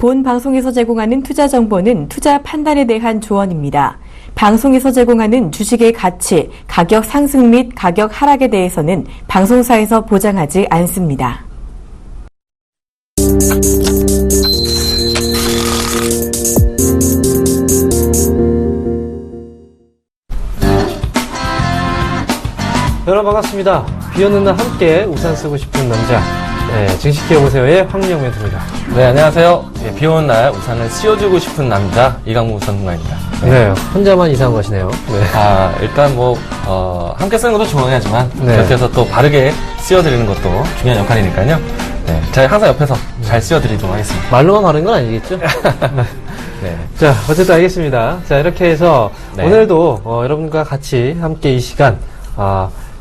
본 방송에서 제공하는 투자 정보는 투자 판단에 대한 조언입니다. 방송에서 제공하는 주식의 가치, 가격 상승 및 가격 하락에 대해서는 방송사에서 보장하지 않습니다. 여러분 반갑습니다. 비 오는 날 함께 우산 쓰고 싶은 남자, 증식기여보세요의 황민영 멘토입니다. 네, 안녕하세요. 비 오는 날 우산을 씌워주고 싶은 남자, 이강무 우산공간입니다. 네, 혼자만 이상한 것이네요. 네. 일단 함께 쓰는 것도 중요하지만, 네. 이렇게 해서 또 바르게 씌워드리는 것도 중요한 역할이니까요. 네, 제가 항상 옆에서 잘 씌워드리도록 하겠습니다. 말로만 바른 건 아니겠죠? 네. 자, 어쨌든 알겠습니다. 자, 이렇게 해서 네. 오늘도 여러분과 같이 함께 이 시간,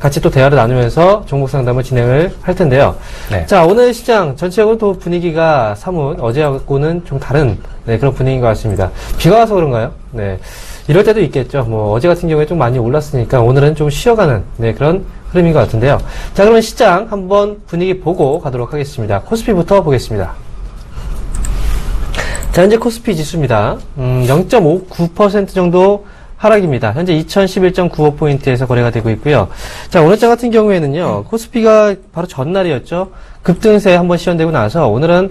같이 또 대화를 나누면서 종목 상담을 진행을 할 텐데요. 네. 자, 오늘 시장 전체적으로 또 분위기가 사뭇 어제하고는 좀 다른 그런 분위기인 것 같습니다. 비가 와서 그런가요? 네. 이럴 때도 있겠죠. 어제 같은 경우에 좀 많이 올랐으니까 오늘은 좀 쉬어가는 그런 흐름인 것 같은데요. 자, 그러면 시장 한번 분위기 보고 가도록 하겠습니다. 코스피부터 보겠습니다. 자, 현재 코스피 지수입니다. 0.59% 정도 하락입니다. 현재 2011.95포인트에서 거래가 되고 있고요. 자, 오늘장 같은 경우에는요, 코스피가 바로 전날이었죠. 급등세 한번 시연되고 나서 오늘은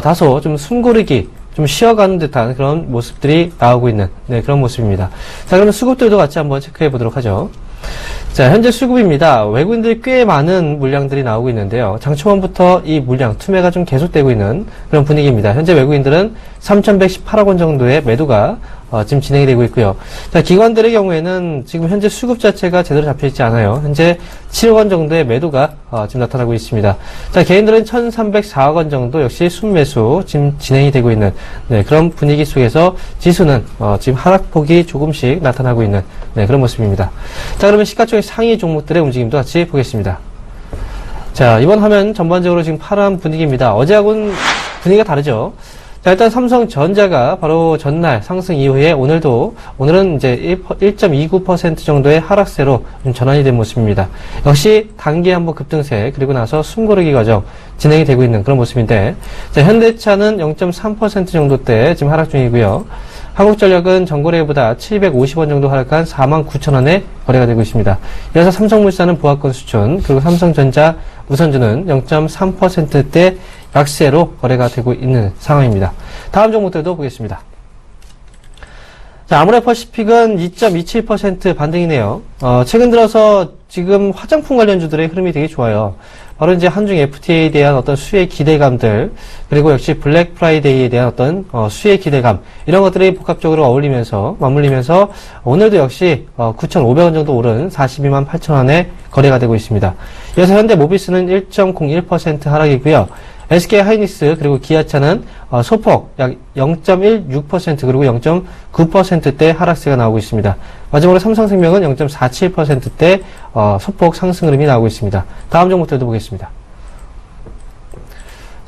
다소 좀 숨고르기, 좀 쉬어가는 듯한 그런 모습들이 나오고 있는 그런 모습입니다. 자, 그러면 수급들도 같이 한번 체크해 보도록 하죠. 자, 현재 수급입니다. 외국인들이 꽤 많은 물량들이 나오고 있는데요. 장 초반부터 이 물량, 투매가 좀 계속되고 있는 그런 분위기입니다. 현재 외국인들은 3,118억 원 정도의 매도가 지금 진행이 되고 있고요. 자, 기관들의 경우에는 지금 현재 수급 자체가 제대로 잡혀있지 않아요. 현재 7억 원 정도의 매도가 지금 나타나고 있습니다. 자, 개인들은 1,304억 원 정도 역시 순매수 지금 진행이 되고 있는 그런 분위기 속에서 지수는 지금 하락폭이 조금씩 나타나고 있는 그런 모습입니다. 자, 그러면 시가총액 상위 종목들의 움직임도 같이 보겠습니다. 자, 이번 화면 전반적으로 지금 파란 분위기입니다. 어제하고는 분위기가 다르죠. 자, 일단 삼성전자가 바로 전날 상승 이후에 오늘은 이제 1.29% 정도의 하락세로 좀 전환이 된 모습입니다. 역시 단기 한번 급등세, 그리고 나서 숨고르기 과정 진행이 되고 있는 그런 모습인데, 자, 현대차는 0.3% 정도대 지금 하락 중이고요. 한국전력은 전거래보다 750원 정도 하락한 49,000원에 거래가 되고 있습니다. 이어서 삼성물산은 보합권 수준, 그리고 삼성전자 우선주는 0.3%대 약세로 거래가 되고 있는 상황입니다. 다음 종목들도 보겠습니다. 자, 아모레퍼시픽은 2.27% 반등이네요. 최근 들어서 지금 화장품 관련주들의 흐름이 되게 좋아요. 바로 이제 한중 FTA에 대한 어떤 수혜 기대감들, 그리고 역시 블랙 프라이데이에 대한 어떤 수혜 기대감, 이런 것들이 복합적으로 맞물리면서 오늘도 역시 9,500원 정도 오른 42만 8천원에 거래가 되고 있습니다. 이어서 현대 모비스는 1.01% 하락이고요. SK 하이닉스 그리고 기아차는 소폭 약 0.16% 그리고 0.9%대 하락세가 나오고 있습니다. 마지막으로 삼성생명은 0.47%대 소폭 상승 흐름이 나오고 있습니다. 다음 종목들도 보겠습니다.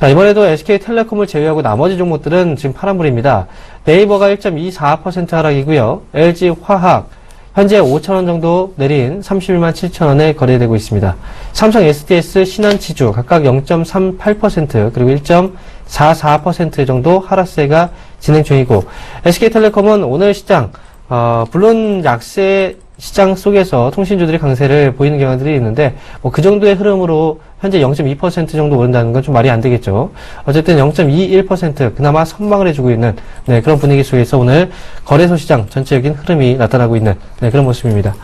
자, 이번에도 SK텔레콤을 제외하고 나머지 종목들은 지금 파란불입니다. 네이버가 1.24% 하락이고요. LG화학 현재 5,000원 정도 내린 31만 7천원에 거래되고 있습니다. 삼성 SDS 신한치주 각각 0.38% 그리고 1.44% 정도 하락세가 진행 중이고, SK텔레콤은 오늘 시장 물론 약세 시장 속에서 통신주들이 강세를 보이는 경향들이 있는데 그 정도의 흐름으로 현재 0.2% 정도 오른다는 건 좀 말이 안 되겠죠. 어쨌든 0.21% 그나마 선방을 해주고 있는 그런 분위기 속에서 오늘 거래소 시장 전체적인 흐름이 나타나고 있는 그런 모습입니다.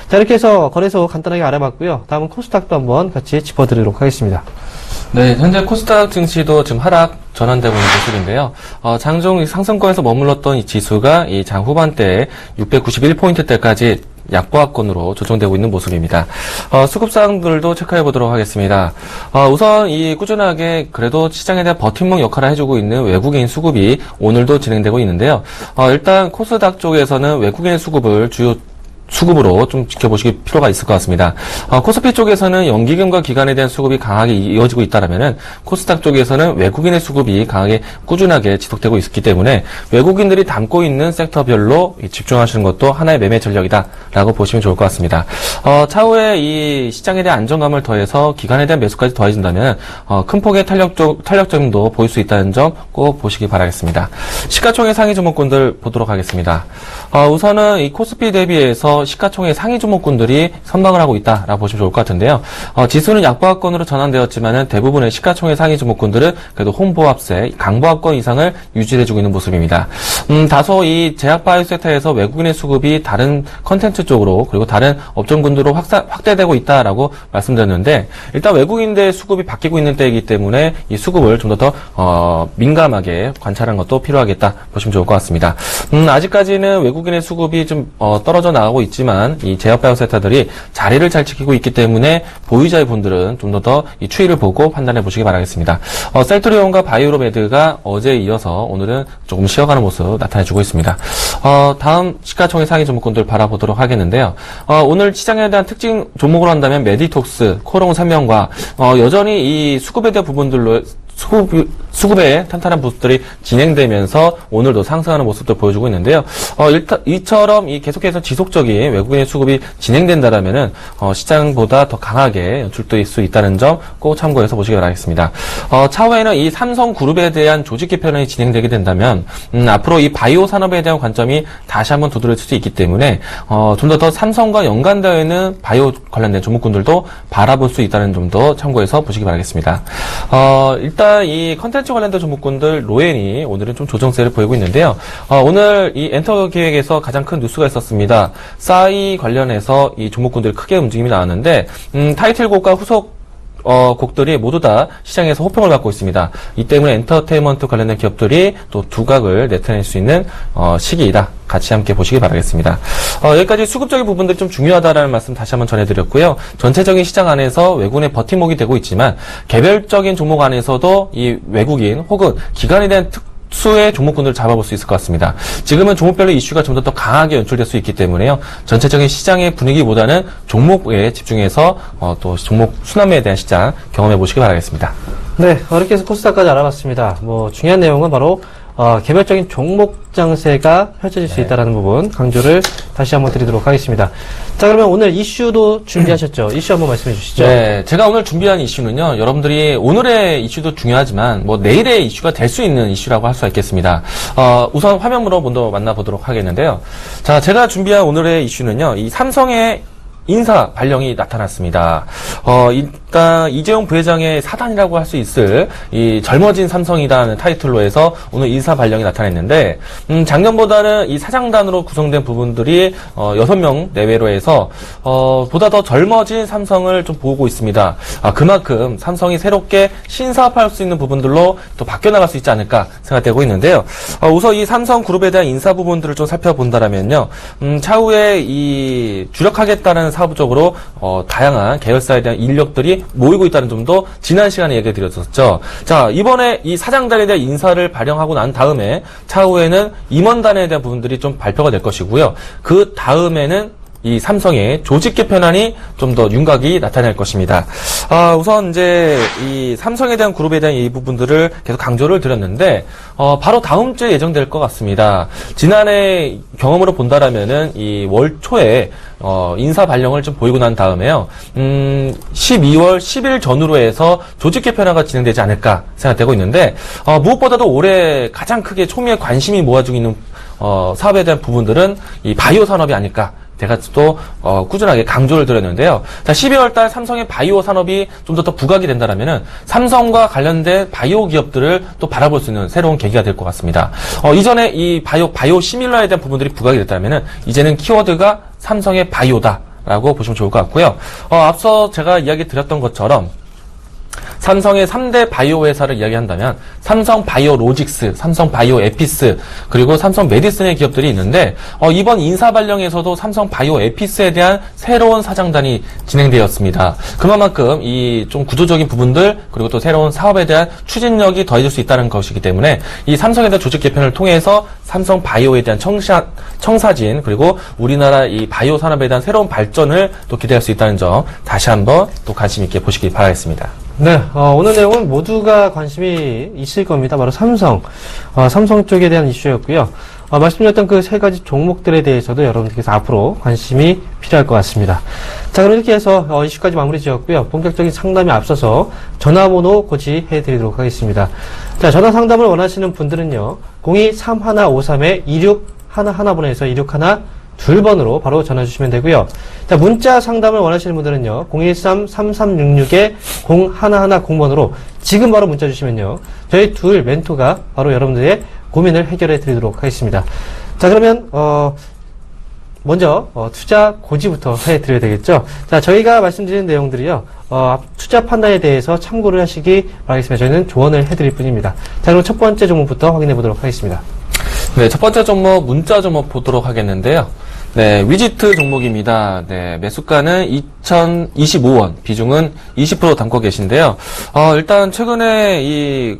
자, 이렇게 해서 거래소 간단하게 알아봤고요. 다음은 코스닥도 한번 같이 짚어드리도록 하겠습니다. 네, 현재 코스닥 증시도 지금 하락 전환되고 있는 모습인데요. 장중 상승권에서 머물렀던 이 지수가 이 장 후반대에 691포인트대까지 약보합권으로 조정되고 있는 모습입니다. 수급사항들도 체크해 보도록 하겠습니다. 우선 이 꾸준하게 그래도 시장에 대한 버팀목 역할을 해주고 있는 외국인 수급이 오늘도 진행되고 있는데요. 일단 코스닥 쪽에서는 외국인 수급을 수급으로 좀 지켜보실 필요가 있을 것 같습니다. 코스피 쪽에서는 연기금과 기관에 대한 수급이 강하게 이어지고 있다라면은 코스닥 쪽에서는 외국인의 수급이 강하게 꾸준하게 지속되고 있기 때문에 외국인들이 담고 있는 섹터별로 집중하시는 것도 하나의 매매 전략이다라고 보시면 좋을 것 같습니다. 차후에 이 시장에 대한 안정감을 더해서 기관에 대한 매수까지 더해진다면 큰 폭의 탄력점도 보일 수 있다는 점 꼭 보시기 바라겠습니다. 시가총액 상위 종목군들 보도록 하겠습니다. 우선은 이 코스피 대비해서 시가총액 상위 종목군들이 선방을 하고 있다라고 보시면 좋을 것 같은데요. 지수는 약보합권으로 전환되었지만은 대부분의 시가총액 상위 종목군들은 그래도 홈보합세, 강보합권 이상을 유지해주고 있는 모습입니다. 다소 이 제약바이오 섹터에서 외국인의 수급이 다른 컨텐츠 쪽으로 그리고 다른 업종군들로 확대되고 있다라고 말씀드렸는데 일단 외국인들의 수급이 바뀌고 있는 때이기 때문에 이 수급을 좀 더 민감하게 관찰하는 것도 필요하겠다 보시면 좋을 것 같습니다. 아직까지는 외국인의 수급이 좀 떨어져 나가고 있지만 이 제약바이오 섹터들이 자리를 잘 지키고 있기 때문에 보유자의 분들은 좀 더 이 추이를 보고 판단해 보시기 바라겠습니다. 셀트리온과 바이오로메드가 어제에 이어서 오늘은 조금 쉬어가는 모습 나타내주고 있습니다. 다음 시가총액 상위 종목군들 바라보도록 하겠는데요. 오늘 시장에 대한 특징 종목으로 한다면 메디톡스, 코롱 생명과 여전히 이 수급에 대한 부분들로 수급에 탄탄한 모습들이 진행되면서 오늘도 상승하는 모습도 보여주고 있는데요. 이처럼 계속해서 지속적인 외국인의 수급이 진행된다라면은 시장보다 더 강하게 연출될 수 있다는 점 꼭 참고해서 보시기 바라겠습니다. 차후에는 이 삼성그룹에 대한 조직 개편이 진행되게 된다면 앞으로 이 바이오 산업에 대한 관점이 다시 한번 두드러질 수 있기 때문에 좀 더 삼성과 연관되어 있는 바이오 관련된 종목군들도 바라볼 수 있다는 점도 참고해서 보시기 바라겠습니다. 일단 이 컨텐츠 관련된 종목군들 로엔이 오늘은 좀 조정세를 보이고 있는데요. 오늘 이 엔터 기획에서 가장 큰 뉴스가 있었습니다. 싸이 관련해서 이 종목군들 크게 움직임이 나왔는데 타이틀곡과 후속 곡들이 모두 다 시장에서 호평을 받고 있습니다. 이 때문에 엔터테인먼트 관련된 기업들이 또 두각을 나타낼 수 있는 시기이다. 같이 함께 보시기 바라겠습니다. 여기까지 수급적인 부분들이 좀 중요하다라는 말씀 다시 한번 전해드렸고요. 전체적인 시장 안에서 외국인의 버팀목이 되고 있지만 개별적인 종목 안에서도 이 외국인 혹은 기관에 대한 수의 종목군들을 잡아볼 수 있을 것 같습니다. 지금은 종목별로 이슈가 좀 더 강하게 연출될 수 있기 때문에요. 전체적인 시장의 분위기보다는 종목에 집중해서 또 종목 순환매에 대한 시장 경험해 보시기 바라겠습니다. 네, 이렇게 해서 코스닥까지 알아봤습니다. 중요한 내용은 바로 개별적인 종목 장세가 펼쳐질 수 있다는 부분 강조를 다시 한번 드리도록 하겠습니다. 자, 그러면 오늘 이슈도 준비하셨죠? 이슈 한번 말씀해 주시죠. 네, 제가 오늘 준비한 이슈는요. 여러분들이 오늘의 이슈도 중요하지만 내일의 이슈가 될 수 있는 이슈라고 할 수가 있겠습니다. 우선 화면으로 먼저 만나보도록 하겠는데요. 자, 제가 준비한 오늘의 이슈는요. 이 삼성의 인사 발령이 나타났습니다. 일단 이재용 부회장의 사단이라고 할 수 있을 이 젊어진 삼성이라는 타이틀로 해서 오늘 인사 발령이 나타났는데 작년보다는 이 사장단으로 구성된 부분들이 6명 내외로 해서 보다 더 젊어진 삼성을 좀 보고 있습니다. 그만큼 삼성이 새롭게 신사업할 수 있는 부분들로 또 바뀌어 나갈 수 있지 않을까 생각되고 있는데요. 우선 이 삼성그룹에 대한 인사 부분들을 좀 살펴본다면요. 차후에 이 주력하겠다는 사업적으로 다양한 계열사에 대한 인력들이 모이고 있다는 점도 지난 시간에 얘기 드렸었죠. 자, 이번에 이 사장단에 대한 인사를 발령하고 난 다음에 차후에는 임원단에 대한 부분들이 좀 발표가 될 것이고요. 그 다음에는 이 삼성의 조직 개편안이 좀 더 윤곽이 나타날 것입니다. 우선 이제 이 삼성에 대한 그룹에 대한 이 부분들을 계속 강조를 드렸는데 바로 다음 주에 예정될 것 같습니다. 지난해 경험으로 본다라면은 이 월 초에 인사 발령을 좀 보이고 난 다음에요. 12월 10일 전후로 해서 조직 개편화가 진행되지 않을까 생각되고 있는데 무엇보다도 올해 가장 크게 초미의 관심이 모아지고 있는 사업에 대한 부분들은 이 바이오 산업이 아닐까. 제가 또 꾸준하게 강조를 드렸는데요. 자, 12월 달 삼성의 바이오 산업이 좀 더 부각이 된다라면은 삼성과 관련된 바이오 기업들을 또 바라볼 수 있는 새로운 계기가 될 것 같습니다. 이전에 이 바이오 시밀러에 대한 부분들이 부각이 됐다면은 이제는 키워드가 삼성의 바이오다라고 보시면 좋을 것 같고요. 앞서 제가 이야기 드렸던 것처럼 삼성의 3대 바이오 회사를 이야기한다면 삼성 바이오로직스, 삼성 바이오 에피스, 그리고 삼성 메디슨의 기업들이 있는데 이번 인사 발령에서도 삼성 바이오 에피스에 대한 새로운 사장단이 진행되었습니다. 그만큼 이 좀 구조적인 부분들 그리고 또 새로운 사업에 대한 추진력이 더해질 수 있다는 것이기 때문에 이 삼성에 대한 조직 개편을 통해서 삼성 바이오에 대한 청사진 그리고 우리나라 이 바이오 산업에 대한 새로운 발전을 또 기대할 수 있다는 점 다시 한번 또 관심 있게 보시기 바라겠습니다. 네, 오늘 내용은 모두가 관심이 있을 겁니다. 바로 삼성 쪽에 대한 이슈였고요. 말씀드렸던 그 세 가지 종목들에 대해서도 여러분들께서 앞으로 관심이 필요할 것 같습니다. 자, 그럼 이렇게 해서 이슈까지 마무리 지었고요. 본격적인 상담에 앞서서 전화번호 고지해드리도록 하겠습니다. 자, 전화 상담을 원하시는 분들은요. 02-3153-2611번에서 2612번으로 바로 전화 주시면 되고요. 자, 문자 상담을 원하시는 분들은요. 013-3366-0110번으로 지금 바로 문자 주시면요. 저희 둘 멘토가 바로 여러분들의 고민을 해결해 드리도록 하겠습니다. 자, 그러면 먼저 투자 고지부터 해드려야 되겠죠. 자, 저희가 말씀드리는 내용들이요. 투자 판단에 대해서 참고를 하시기 바라겠습니다. 저희는 조언을 해드릴 뿐입니다. 자, 그럼 첫 번째 종목부터 확인해 보도록 하겠습니다. 네, 첫 번째 종목 문자 종목 보도록 하겠는데요. 네, 위지트 종목입니다. 네, 매수가는 2,025원, 비중은 20% 담고 계신데요. 일단 최근에 이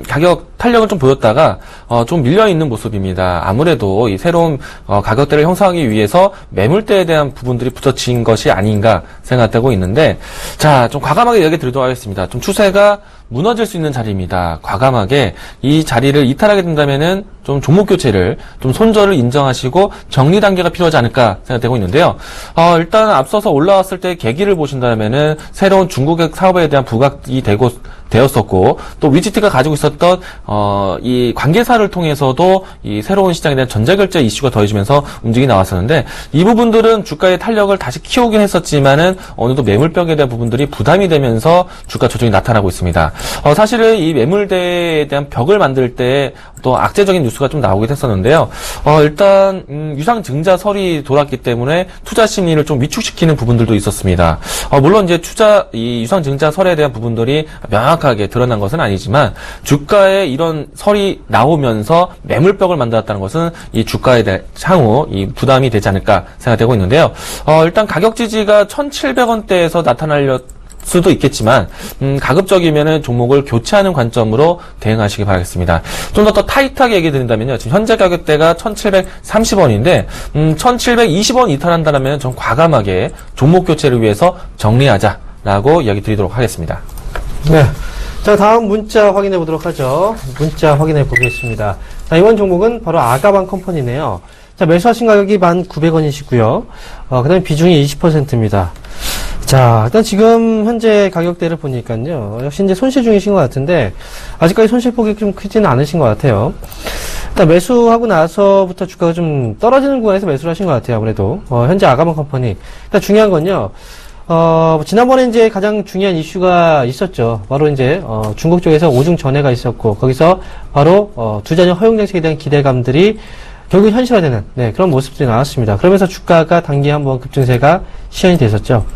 가격 탄력을 좀 보였다가 좀 밀려 있는 모습입니다. 아무래도 이 새로운 가격대를 형성하기 위해서 매물대에 대한 부분들이 붙여진 것이 아닌가 생각되고 있는데, 자, 좀 과감하게 얘기 드리도록 하겠습니다. 좀 추세가 무너질 수 있는 자리입니다. 과감하게 이 자리를 이탈하게 된다면은 좀 종목 교체를 좀 손절을 인정하시고 정리 단계가 필요하지 않을까 생각되고 있는데요. 일단 앞서서 올라왔을 때 계기를 보신다면은 새로운 중국의 사업에 대한 부각이 되었었고 또 위지트가 가지고 있었던 이 관계사를 통해서도 이 새로운 시장에 대한 전자결제 이슈가 더해지면서 움직이 나왔었는데 이 부분들은 주가의 탄력을 다시 키우긴 했었지만은 어느 정도 매물벽에 대한 부분들이 부담이 되면서 주가 조정이 나타나고 있습니다. 사실은 이 매물대에 대한 벽을 만들 때 또 악재적인 뉴스가 좀 나오긴 했었는데요. 일단 유상증자설이 돌았기 때문에 투자 심리를 좀 위축시키는 부분들도 있었습니다. 물론 이제 이 유상증자설에 대한 부분들이 명확하게 드러난 것은 아니지만 주가에 이런 설이 나오면서 매물벽을 만들었다는 것은 이 주가에 대한 향후 이 부담이 되지 않을까 생각되고 있는데요. 일단 가격 지지가 1,700원대에서 나타날 수도 있겠지만 가급적이면은 종목을 교체하는 관점으로 대응하시기 바라겠습니다. 좀 더 타이트하게 얘기 드린다면요. 지금 현재 가격대가 1,730원인데 1,720원 이탈한다면 좀 과감하게 종목 교체를 위해서 정리하자라고 이야기 드리도록 하겠습니다. 네. 자, 다음 문자 확인해 보도록 하죠. 문자 확인해 보겠습니다. 자, 이번 종목은 바로 아가방 컴퍼니네요. 자, 매수하신 가격이 1,900원이시고요. 그 다음에 비중이 20%입니다. 자, 일단 지금 현재 가격대를 보니까요. 역시 이제 손실 중이신 것 같은데, 아직까지 손실폭이 좀 크지는 않으신 것 같아요. 일단 매수하고 나서부터 주가가 좀 떨어지는 구간에서 매수를 하신 것 같아요. 아무래도. 현재 아가방 컴퍼니. 일단 중요한 건요. 지난번에 이제 가장 중요한 이슈가 있었죠. 바로 이제, 중국 쪽에서 오중 전해가 있었고, 거기서 바로, 두자녀 허용 정책에 대한 기대감들이 결국 현실화되는, 네, 그런 모습들이 나왔습니다. 그러면서 주가가 단기에 한번 급증세가 시현이 됐었죠.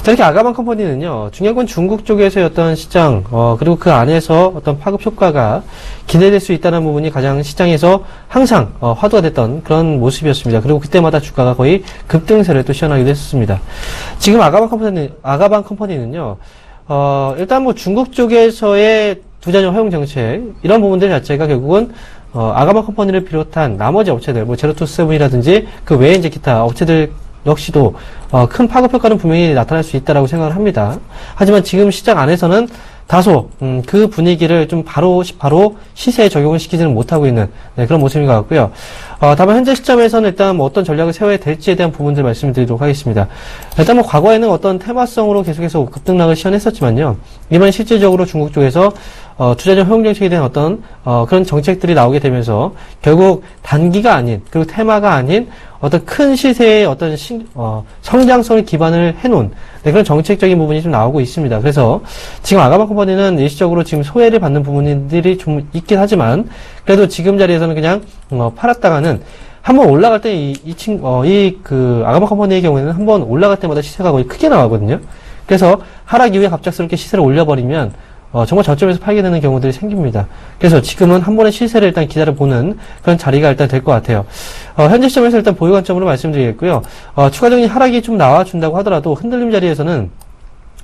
자, 이렇게 아가방 컴퍼니는요, 중요한 건 중국 쪽에서의 어떤 시장, 그리고 그 안에서 어떤 파급 효과가 기대될 수 있다는 부분이 가장 시장에서 항상, 화두가 됐던 그런 모습이었습니다. 그리고 그때마다 주가가 거의 급등세를 또 시현하기도 했었습니다. 지금 아가방 컴퍼니는요, 일단 뭐 중국 쪽에서의 두자녀 허용 정책, 이런 부분들 자체가 결국은 아가방 컴퍼니를 비롯한 나머지 업체들, 뭐 제로투세븐이라든지 그 외에 이제 기타 업체들 역시도 큰 파급 효과는 분명히 나타날 수 있다라고 생각을 합니다. 하지만 지금 시장 안에서는 다소 그 분위기를 좀 바로 시세에 적용을 시키지는 못하고 있는, 네, 그런 모습인 것 같고요. 다만 현재 시점에서는 일단 뭐 어떤 전략을 세워야 될지에 대한 부분들 말씀을 드리도록 하겠습니다. 일단 뭐 과거에는 어떤 테마성으로 계속해서 급등락을 시현했었지만요. 이번 실질적으로 중국 쪽에서 투자적 허용 정책에 대한 어떤 그런 정책들이 나오게 되면서 결국 단기가 아닌, 그리고 테마가 아닌 어떤 큰 시세의 어떤 성장성을 기반을 해놓은, 네, 그런 정책적인 부분이 좀 나오고 있습니다. 그래서 지금 아가방 컴퍼니는 일시적으로 지금 소외를 받는 부분들이 좀 있긴 하지만 그래도 지금 자리에서는 그냥 팔았다가는 한번 올라갈 때 그 아가방 컴퍼니의 경우에는 한번 올라갈 때마다 시세가 거의 크게 나가거든요. 그래서 하락 이후에 갑작스럽게 시세를 올려버리면 정말 저점에서 팔게 되는 경우들이 생깁니다. 그래서 지금은 한 번의 시세를 일단 기다려보는 그런 자리가 일단 될 것 같아요. 현재 시점에서 일단 보유 관점으로 말씀드리겠고요. 추가적인 하락이 좀 나와준다고 하더라도 흔들림 자리에서는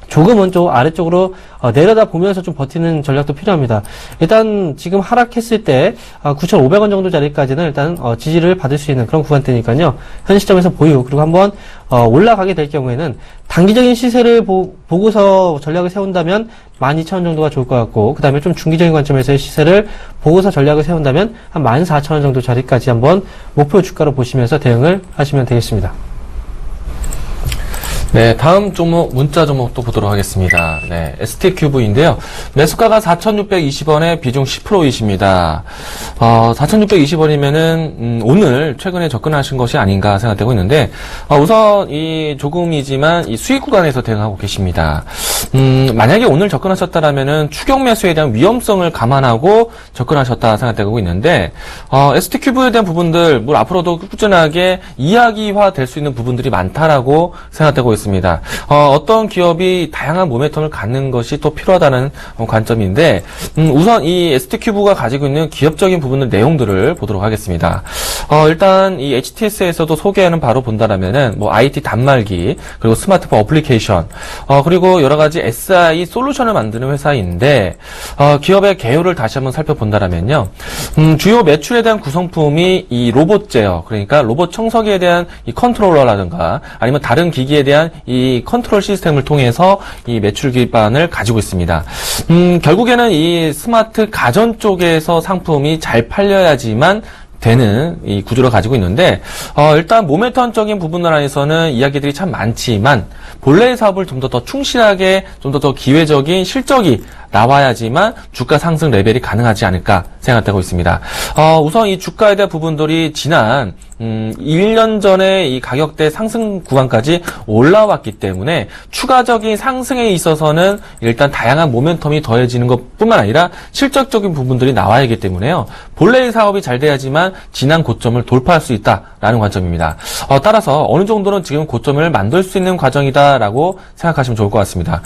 조금은 좀 아래쪽으로 내려다 보면서 좀 버티는 전략도 필요합니다. 일단 지금 하락했을 때 9,500원 정도 자리까지는 일단 지지를 받을 수 있는 그런 구간대니까요. 현 시점에서 보유, 그리고 한번 올라가게 될 경우에는 단기적인 시세를 보고서 전략을 세운다면 12,000원 정도가 좋을 것 같고, 그 다음에 좀 중기적인 관점에서의 시세를 보고서 전략을 세운다면 한 14,000원 정도 자리까지 한번 목표 주가로 보시면서 대응을 하시면 되겠습니다. 네, 다음 종목, 문자 종목 또 보도록 하겠습니다. 네, ST큐브인데요. 매수가가 4,620원에 비중 10%이십니다. 4,620원이면은, 오늘 최근에 접근하신 것이 아닌가 생각되고 있는데, 우선 이 조금이지만 이 수익 구간에서 대응하고 계십니다. 만약에 오늘 접근하셨다라면은 추격 매수에 대한 위험성을 감안하고 접근하셨다 생각되고 있는데, ST큐브에 대한 부분들, 뭐 앞으로도 꾸준하게 이야기화 될 수 있는 부분들이 많다라고 생각되고 있습니다. 어떤 기업이 다양한 모멘텀을 갖는 것이 또 필요하다는 관점인데, 우선 이 ST큐브가 가지고 있는 기업적인 부분들 내용들을 보도록 하겠습니다. 일단 이 HTS에서도 소개하는 바로 본다라면은 뭐 IT 단말기, 그리고 스마트폰 어플리케이션, 그리고 여러 가지 SI 솔루션을 만드는 회사인데, 기업의 개요를 다시 한번 살펴본다라면요, 주요 매출에 대한 구성품이 이 로봇 제어, 그러니까 로봇 청소기에 대한 이 컨트롤러라든가 아니면 다른 기기에 대한 이 컨트롤 시스템을 통해서 이 매출 기반을 가지고 있습니다. 결국에는 이 스마트 가전 쪽에서 상품이 잘 팔려야지만 되는 이 구조를 가지고 있는데, 일단 모멘텀적인 부분을 안에서는 이야기들이 참 많지만 본래의 사업을 좀 더 충실하게 좀 더 기회적인 실적이 나와야지만 주가 상승 레벨이 가능하지 않을까 생각되고 있습니다. 우선 이 주가에 대한 부분들이 지난 1년 전에 이 가격대 상승 구간까지 올라왔기 때문에 추가적인 상승에 있어서는 일단 다양한 모멘텀이 더해지는 것뿐만 아니라 실적적인 부분들이 나와야 하기 때문에요. 본래의 사업이 잘 돼야지만 지난 고점을 돌파할 수 있다라는 관점입니다. 따라서 어느 정도는 지금 고점을 만들 수 있는 과정이다라고 생각하시면 좋을 것 같습니다.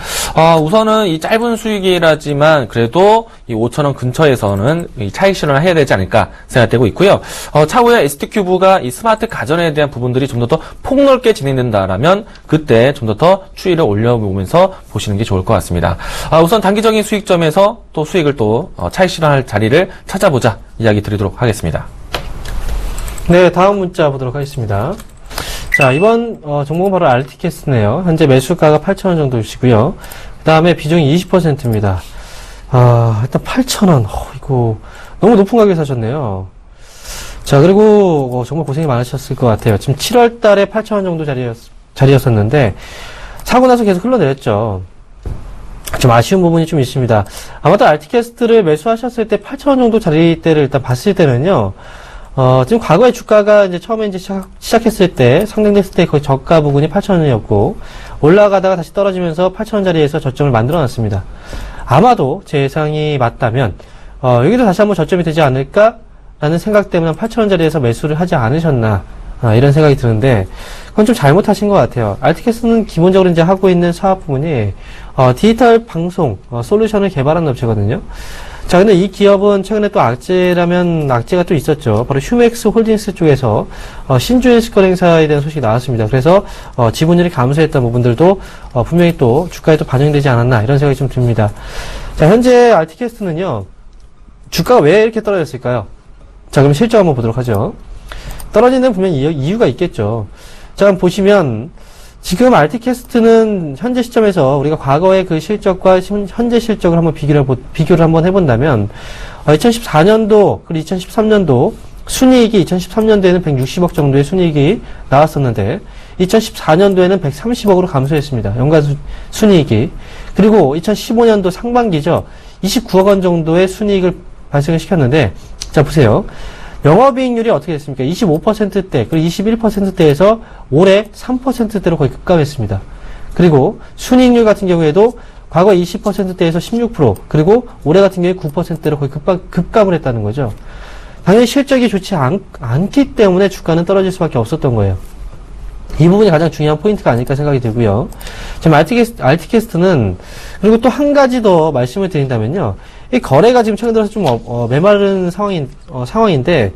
우선은 이 짧은 수익이라지만 그래도 이 5,000원 근처에서는 이 차익 실현을 해야 되지 않을까 생각되고 있고요. 차후에 ST큐브가 이 스마트 가전에 대한 부분들이 좀 더 폭넓게 진행된다라면 그때 좀 더 추이를 올려보면서 보시는 게 좋을 것 같습니다. 우선 단기적인 수익점에서 또 수익을 또 차익 실현할 자리를 찾아보자 이야기 드리도록 하겠습니다. 네, 다음 문자 보도록 하겠습니다. 자, 이번 종목은 바로 RT캐스트네요. 현재 매수가가 8,000원 정도 주시고요. 그 다음에 비중이 20%입니다. 일단 8,000원. 이거 너무 높은 가격에 사셨네요. 자, 그리고 정말 고생이 많으셨을 것 같아요. 지금 7월 달에 8,000원 정도 자리였었는데 사고 나서 계속 흘러내렸죠. 좀 아쉬운 부분이 좀 있습니다. 아마도 RT캐스트를 매수하셨을 때 8,000원 정도 자리대를 일단 봤을 때는요, 지금 과거에 주가가 이제 처음에 이제 시작했을 때 상승됐을 때 거의 저가 부근이 8,000원이었고 올라가다가 다시 떨어지면서 8,000원 자리에서 저점을 만들어 놨습니다. 아마도 제 예상이 맞다면 여기도 다시 한번 저점이 되지 않을까라는 생각 때문에 8,000원 자리에서 매수를 하지 않으셨나 이런 생각이 드는데 그건 좀 잘못하신 것 같아요. RT캐스트는 기본적으로 이제 하고 있는 사업 부분이 디지털 방송 솔루션을 개발하는 업체거든요. 자, 근데 이 기업은 최근에 또 악재가 또 있었죠. 바로 휴맥스 홀딩스 쪽에서 신주일스권 행사에 대한 소식이 나왔습니다. 그래서 지분율이 감소했던 부분들도 분명히 또 주가에 또 반영되지 않았나 이런 생각이 좀 듭니다. 자, 현재 RT캐스트는요, 주가가 왜 이렇게 떨어졌을까요? 자, 그럼 실적 한번 보도록 하죠. 떨어지는 데는 분명히 이유가 있겠죠. 자, 그럼 보시면 지금 RT캐스트는 현재 시점에서 우리가 과거의 그 실적과 현재 실적을 한번 비교를 한번 해본다면 2014년도 그리고 2013년도 순이익이 2013년도에는 160억 정도의 순이익이 나왔었는데 2014년도에는 130억으로 감소했습니다. 연간 순이익이. 그리고 2015년도 상반기죠. 29억 원 정도의 순이익을 발생을 시켰는데 자, 보세요. 영업이익률이 어떻게 됐습니까? 25%대, 그리고 21%대에서 올해 3%대로 거의 급감했습니다. 그리고 순이익률 같은 경우에도 과거 20%대에서 16%, 그리고 올해 같은 경우에 9%대로 거의 급감을 했다는 거죠. 당연히 실적이 좋지 않기 때문에 주가는 떨어질 수밖에 없었던 거예요. 이 부분이 가장 중요한 포인트가 아닐까 생각이 들고요. 지금 알티캐스트는 그리고 또 한 가지 더 말씀을 드린다면요. 이 거래가 지금 최근 들어서 좀 메마른 상황인데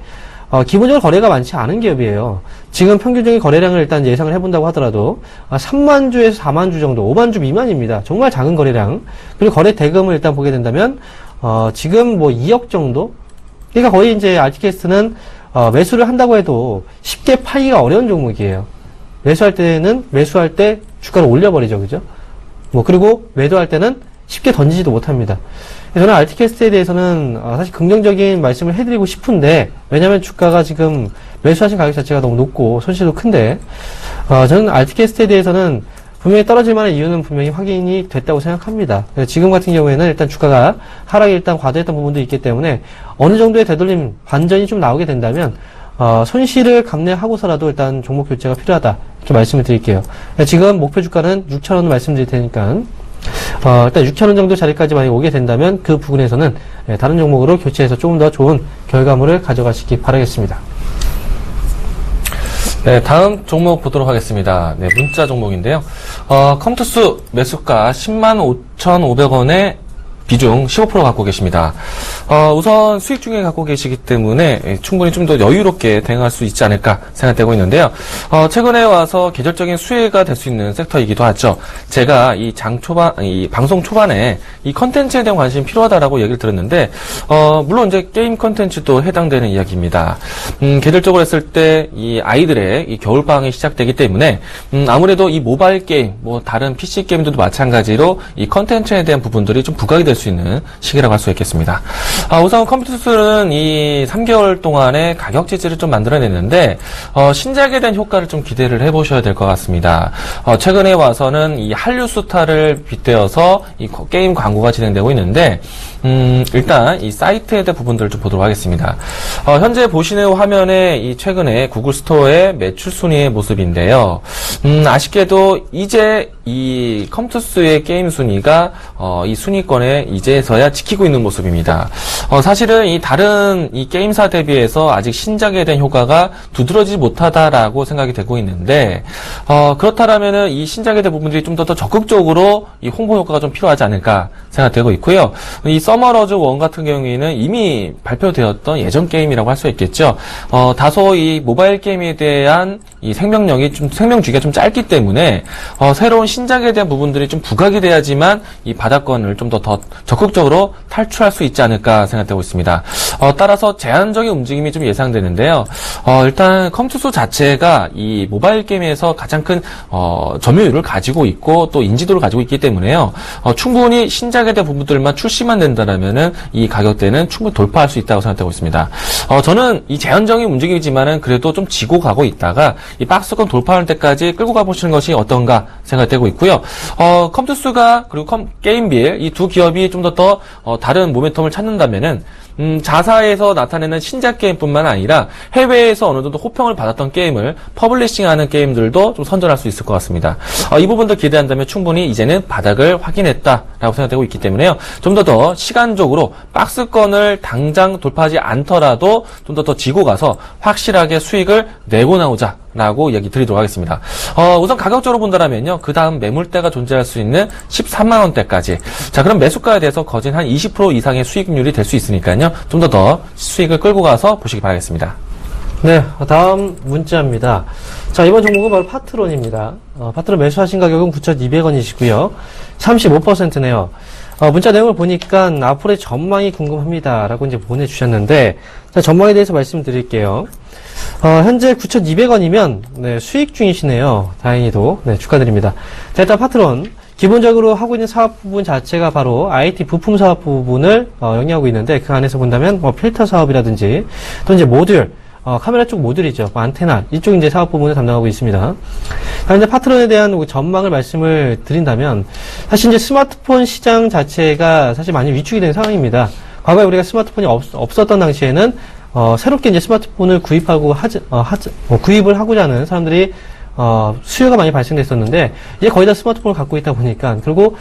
기본적으로 거래가 많지 않은 기업이에요. 지금 평균적인 거래량을 일단 예상을 해본다고 하더라도 3만 주에서 4만 주 정도, 5만 주 미만입니다. 정말 작은 거래량. 그리고 거래 대금을 일단 보게 된다면 지금 뭐 2억 정도? 그러니까 거의 이제 알티캐스트는 매수를 한다고 해도 쉽게 팔기가 어려운 종목이에요. 매수할 때 주가를 올려버리죠, 그죠? 그리고 매도할 때는 쉽게 던지지도 못합니다. 저는 알티캐스트에 대해서는 사실 긍정적인 말씀을 해드리고 싶은데, 왜냐면 주가가 지금 매수하신 가격 자체가 너무 높고 손실도 큰데, 저는 알티캐스트에 대해서는 분명히 떨어질 만한 이유는 분명히 확인이 됐다고 생각합니다. 지금 같은 경우에는 일단 주가가 하락이 일단 과도했던 부분도 있기 때문에 어느 정도의 되돌림 반전이 좀 나오게 된다면 손실을 감내하고서라도 일단 종목 교체가 필요하다 이렇게 말씀을 드릴게요. 지금 목표 주가는 6,000원을 말씀드릴 테니까 일단 6,000원 정도 자리까지 만약 오게 된다면 그 부분에서는 다른 종목으로 교체해서 조금 더 좋은 결과물을 가져가시기 바라겠습니다. 네, 다음 종목 보도록 하겠습니다. 네, 문자 종목인데요. 컴투스 매수가 105,500원에 비중 15% 갖고 계십니다. 우선 수익 중에 갖고 계시기 때문에 충분히 좀 더 여유롭게 대응할 수 있지 않을까 생각되고 있는데요. 최근에 와서 계절적인 수혜가 될 수 있는 섹터이기도 하죠. 제가 이 방송 초반에 이 컨텐츠에 대한 관심이 필요하다라고 얘기를 들었는데, 물론 이제 게임 컨텐츠도 해당되는 이야기입니다. 계절적으로 했을 때 이 아이들의 이 겨울방학이 시작되기 때문에, 아무래도 이 모바일 게임, 다른 PC 게임들도 마찬가지로 이 컨텐츠에 대한 부분들이 좀 부각이 될 수 있는 시기라고 할 수 있겠습니다. 우선 컴퓨터는 이 3개월 동안의 가격 지지를 좀 만들어냈는데 신작에 대한 효과를 좀 기대를 해보셔야 될 것 같습니다. 최근에 와서는 이 한류 스타를 빗대어서 이 게임 광고가 진행되고 있는데 일단 이 사이트에 대한 부분들을 좀 보도록 하겠습니다. 현재 보시는 화면에 이 최근에 구글 스토어의 매출 순위의 모습인데요. 아쉽게도 이제 이 컴투스의 게임 순위가 이 순위권에 이제서야 지키고 있는 모습입니다. 사실은 이 다른 이 게임사 대비해서 아직 신작에 대한 효과가 두드러지지 못하다라고 생각이 되고 있는데, 그렇다면은 이 신작에 대한 부분들이 좀 더 적극적으로 이 홍보 효과가 좀 필요하지 않을까 생각되고 있고요. 이 서머러즈 1 같은 경우에는 이미 발표되었던 예전 게임이라고 할 수 있겠죠. 다소 이 모바일 게임에 대한 이 생명주기가 좀 짧기 때문에 새로운 신작에 대한 부분들이 좀 부각이 돼야지만 이 바닥권을 좀 더 적극적으로 탈출할 수 있지 않을까 생각되고 있습니다. 따라서 제한적인 움직임이 좀 예상되는데요. 일단 컴투스 자체가 이 모바일 게임에서 가장 큰 점유율을 가지고 있고 또 인지도를 가지고 있기 때문에요. 충분히 신작에 대한 부분들만 출시만 된다라면은 이 가격대는 충분히 돌파할 수 있다고 생각되고 있습니다. 저는 이 제한적인 움직임이지만은 그래도 좀 지고 가고 있다가 이 박스권 돌파하는 때까지 끌고 가보시는 것이 어떤가 생각되고 있고요. 컴투스가 그리고 게임빌 이 두 기업이 좀 더 다른 모멘텀을 찾는다면은 자사에서 나타내는 신작 게임뿐만 아니라 해외에서 어느 정도 호평을 받았던 게임을 퍼블리싱하는 게임들도 좀 선전할 수 있을 것 같습니다. 이 부분도 기대한다면 충분히 이제는 바닥을 확인했다라고 생각되고 있기 때문에요. 좀 더 시간적으로 박스권을 당장 돌파하지 않더라도 좀 더 지고 가서 확실하게 수익을 내고 나오자 라고 이야기 드리도록 하겠습니다. 우선 가격적으로 본다면요. 그 다음 매물대가 존재할 수 있는 13만원대까지. 자, 그럼 매수가에 대해서 거진 한 20% 이상의 수익률이 될 수 있으니까요. 좀 더 수익을 끌고 가서 보시기 바라겠습니다. 네, 다음 문자입니다. 자, 이번 종목은 바로 파트론입니다. 파트론 매수하신 가격은 9,200원이시고요. 35%네요. 문자 내용을 보니까 앞으로의 전망이 궁금합니다. 라고 이제 보내주셨는데, 자, 전망에 대해서 말씀드릴게요. 현재 9,200원이면, 네, 수익 중이시네요. 다행히도. 네, 축하드립니다. 자, 일단 파트론. 기본적으로 하고 있는 사업 부분 자체가 바로 IT 부품 사업 부분을 영위하고 있는데, 그 안에서 본다면, 필터 사업이라든지, 또 이제 모듈, 카메라 쪽 모듈이죠. 안테나. 이쪽 이제 사업 부분을 담당하고 있습니다. 현재 파트론에 대한 전망을 말씀을 드린다면, 사실 이제 스마트폰 시장 자체가 사실 많이 위축이 된 상황입니다. 과거에 우리가 스마트폰이 없었던 당시에는, 새롭게 이제 스마트폰을 구입을 하고자 하는 사람들이, 수요가 많이 발생됐었는데, 이제 거의 다 스마트폰을 갖고 있다 보니까, 그리고,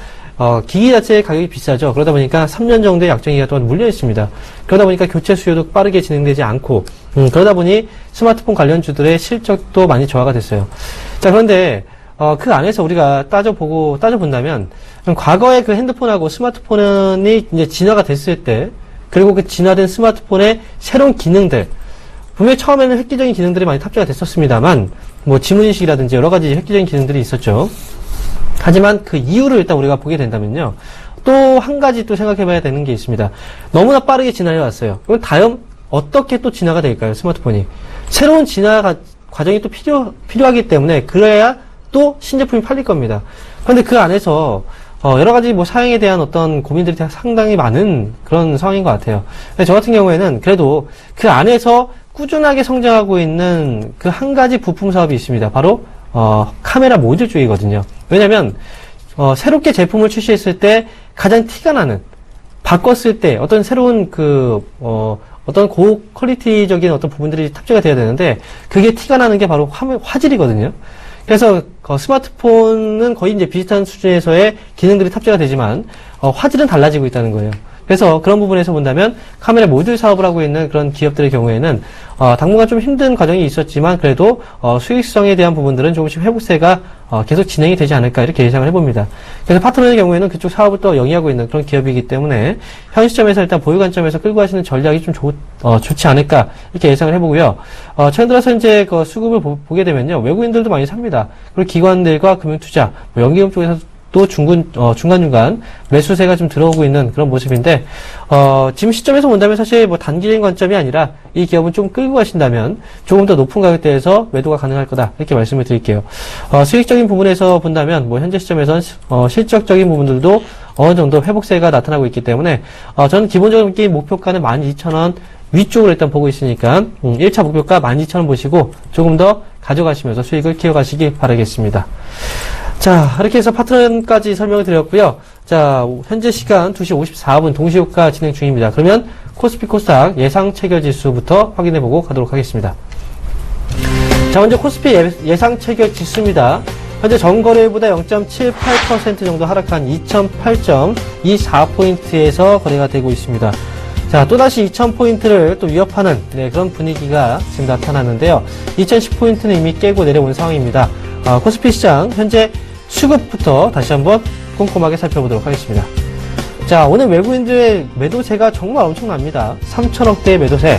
기기 자체의 가격이 비싸죠. 그러다 보니까 3년 정도의 약정 기간 동안 물려 있습니다. 그러다 보니까 교체 수요도 빠르게 진행되지 않고, 그러다 보니 스마트폰 관련주들의 실적도 많이 저하가 됐어요. 자, 그런데 그 안에서 우리가 따져본다면 과거에 그 핸드폰하고 스마트폰이 이제 진화가 됐을 때, 그리고 그 진화된 스마트폰의 새로운 기능들, 분명히 처음에는 획기적인 기능들이 많이 탑재가 됐었습니다만, 뭐 지문인식이라든지 여러 가지 획기적인 기능들이 있었죠. 하지만 그 이유를 일단 우리가 보게 된다면요, 또 한 가지 또 생각해봐야 되는 게 있습니다. 너무나 빠르게 진화해 왔어요. 그럼 다음 어떻게 또 진화가 될까요? 스마트폰이 새로운 진화 과정이 또 필요하기 때문에 그래야 또 신제품이 팔릴 겁니다. 그런데 그 안에서 여러 가지 뭐 사양에 대한 어떤 고민들이 상당히 많은 그런 상황인 것 같아요. 근데 저 같은 경우에는 그래도 그 안에서 꾸준하게 성장하고 있는 그 한 가지 부품 사업이 있습니다. 바로 카메라 모듈 쪽이거든요. 왜냐하면 새롭게 제품을 출시했을 때 가장 티가 나는, 바꿨을 때 어떤 새로운 어떤 고퀄리티적인 어떤 부분들이 탑재가 돼야 되는데, 그게 티가 나는 게 바로 화질이거든요. 그래서 스마트폰은 거의 이제 비슷한 수준에서의 기능들이 탑재가 되지만 화질은 달라지고 있다는 거예요. 그래서 그런 부분에서 본다면 카메라 모듈 사업을 하고 있는 그런 기업들의 경우에는 당분간 좀 힘든 과정이 있었지만 그래도 수익성에 대한 부분들은 조금씩 회복세가 계속 진행이 되지 않을까 이렇게 예상을 해봅니다. 그래서 파트너의 경우에는 그쪽 사업을 또 영위하고 있는 그런 기업이기 때문에 현 시점에서 일단 보유 관점에서 끌고 가시는 전략이 좀 좋지 않을까 이렇게 예상을 해보고요. 최근 들어서 이제 그 수급을 보게 되면요, 외국인들도 많이 삽니다. 그리고 기관들과 금융투자, 연기금 쪽에서 또 중간중간 매수세가 좀 들어오고 있는 그런 모습인데, 지금 시점에서 본다면 사실 뭐 단기적인 관점이 아니라 이 기업은 좀 끌고 가신다면 조금 더 높은 가격대에서 매도가 가능할 거다. 이렇게 말씀을 드릴게요. 수익적인 부분에서 본다면 뭐 현재 시점에선 실적적인 부분들도 어느 정도 회복세가 나타나고 있기 때문에, 저는 기본적인 목표가는 12,000원 위쪽으로 일단 보고 있으니까, 1차 목표가 12,000원 보시고 조금 더 가져가시면서 수익을 키워가시기 바라겠습니다. 자, 이렇게 해서 파트너까지 설명을 드렸고요. 자, 현재 시간 2시 54분 동시효과 진행 중입니다. 그러면 코스피 코스닥 예상 체결 지수부터 확인해보고 가도록 하겠습니다. 자, 먼저 코스피 예상 체결 지수입니다. 현재 전거래일보다 0.78% 정도 하락한 2008.24포인트에서 거래가 되고 있습니다. 자, 또다시 2000포인트를 또 위협하는 그런 분위기가 지금 나타나는데요. 2010포인트는 이미 깨고 내려온 상황입니다. 코스피 시장 현재 수급부터 다시 한번 꼼꼼하게 살펴보도록 하겠습니다. 자, 오늘 외국인들의 매도세가 정말 엄청납니다. 3천억대의 매도세.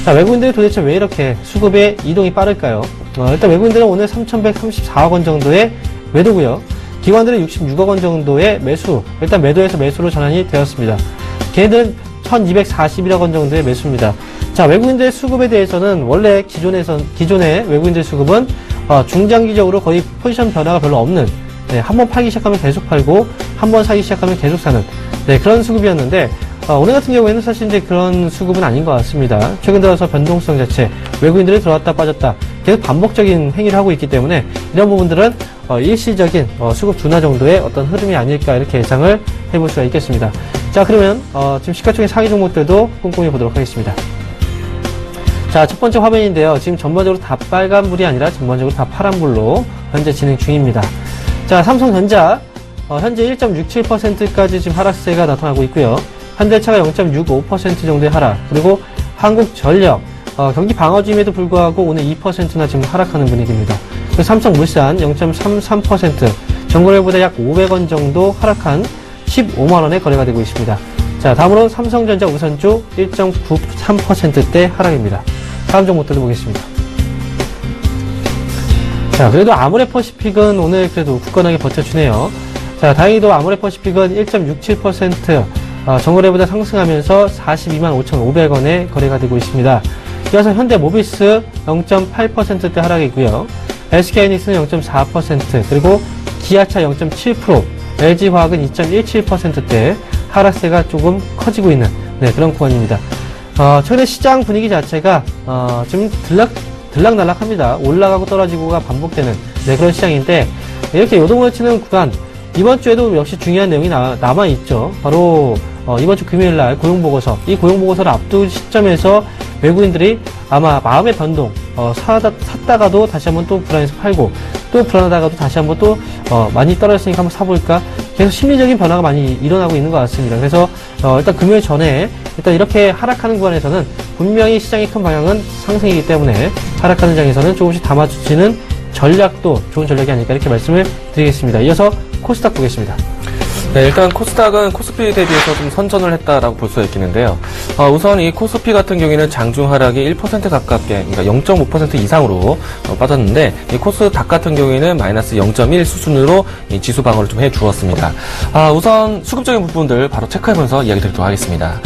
자, 외국인들이 도대체 왜 이렇게 수급의 이동이 빠를까요? 일단 외국인들은 오늘 3,134억 원 정도의 매도고요. 기관들은 66억 원 정도의 매수. 일단 매도에서 매수로 전환이 되었습니다. 걔네들은 1,241억 원 정도의 매수입니다. 자, 외국인들의 수급에 대해서는 원래 기존의 외국인들 수급은 중장기적으로 거의 포지션 변화가 별로 없는, 한번 팔기 시작하면 계속 팔고, 한번 사기 시작하면 계속 사는, 그런 수급이었는데, 오늘 같은 경우에는 사실 이제 그런 수급은 아닌 것 같습니다. 최근 들어서 변동성 자체, 외국인들이 들어왔다 빠졌다, 계속 반복적인 행위를 하고 있기 때문에, 이런 부분들은 일시적인 수급 둔화 정도의 어떤 흐름이 아닐까 이렇게 예상을 해볼 수가 있겠습니다. 자, 그러면 지금 시가총액 상위 종목들도 꼼꼼히 보도록 하겠습니다. 자, 첫 번째 화면인데요. 지금 전반적으로 다 빨간불이 아니라 전반적으로 다 파란불로 현재 진행 중입니다. 자, 삼성전자 현재 1.67%까지 지금 하락세가 나타나고 있고요. 현대차가 0.65% 정도의 하락, 그리고 한국전력 경기 방어 중임에도 불구하고 오늘 2%나 지금 하락하는 분위기입니다. 그리고 삼성물산 0.33%, 전거래일보다 약 500원 정도 하락한 15만원에 거래가 되고 있습니다. 자, 다음으로 삼성전자 우선주 1.93%대 하락입니다. 다음 종목들도 보겠습니다. 자, 그래도 아모레퍼시픽은 오늘 그래도 굳건하게 버텨주네요. 자, 다행히도 아모레퍼시픽은 1.67%, 전거래보다 상승하면서 42만 5,500원에 거래가 되고 있습니다. 이어서 현대모비스 0.8%대 하락이고요. SK하이닉스는 0.4%, 그리고 기아차 0.7%, LG화학은 2.17%대 하락세가 조금 커지고 있는 그런 구간입니다. 최근에 시장 분위기 자체가 좀 들락날락합니다. 올라가고 떨어지고가 반복되는 그런 시장인데, 이렇게 요동을 치는 구간, 이번 주에도 역시 중요한 내용이 남아있죠. 바로 이번 주 금요일날 고용보고서, 이 고용보고서를 앞둔 시점에서 외국인들이 아마 마음의 변동, 샀다가도 다시 한번 또 불안해서 팔고, 또 불안하다가도 다시 한번 또 많이 떨어졌으니까 한번 사볼까, 계속 심리적인 변화가 많이 일어나고 있는 것 같습니다. 그래서 일단 금요일 전에 일단 이렇게 하락하는 구간에서는 분명히 시장의 큰 방향은 상승이기 때문에 하락하는 장에서는 조금씩 담아주시는 전략도 좋은 전략이 아닐까 이렇게 말씀을 드리겠습니다. 이어서 코스닥 보겠습니다. 네, 일단 코스닥은 코스피 대비해서 좀 선전을 했다라고 볼 수가 있겠는데요. 우선 이 코스피 같은 경우에는 장중 하락이 1% 가깝게, 그러니까 0.5% 이상으로 빠졌는데, 이 코스닥 같은 경우에는 마이너스 0.1 수준으로 이 지수 방어를 좀 해주었습니다. 우선 수급적인 부분들 바로 체크해보면서 이야기 드리도록 하겠습니다.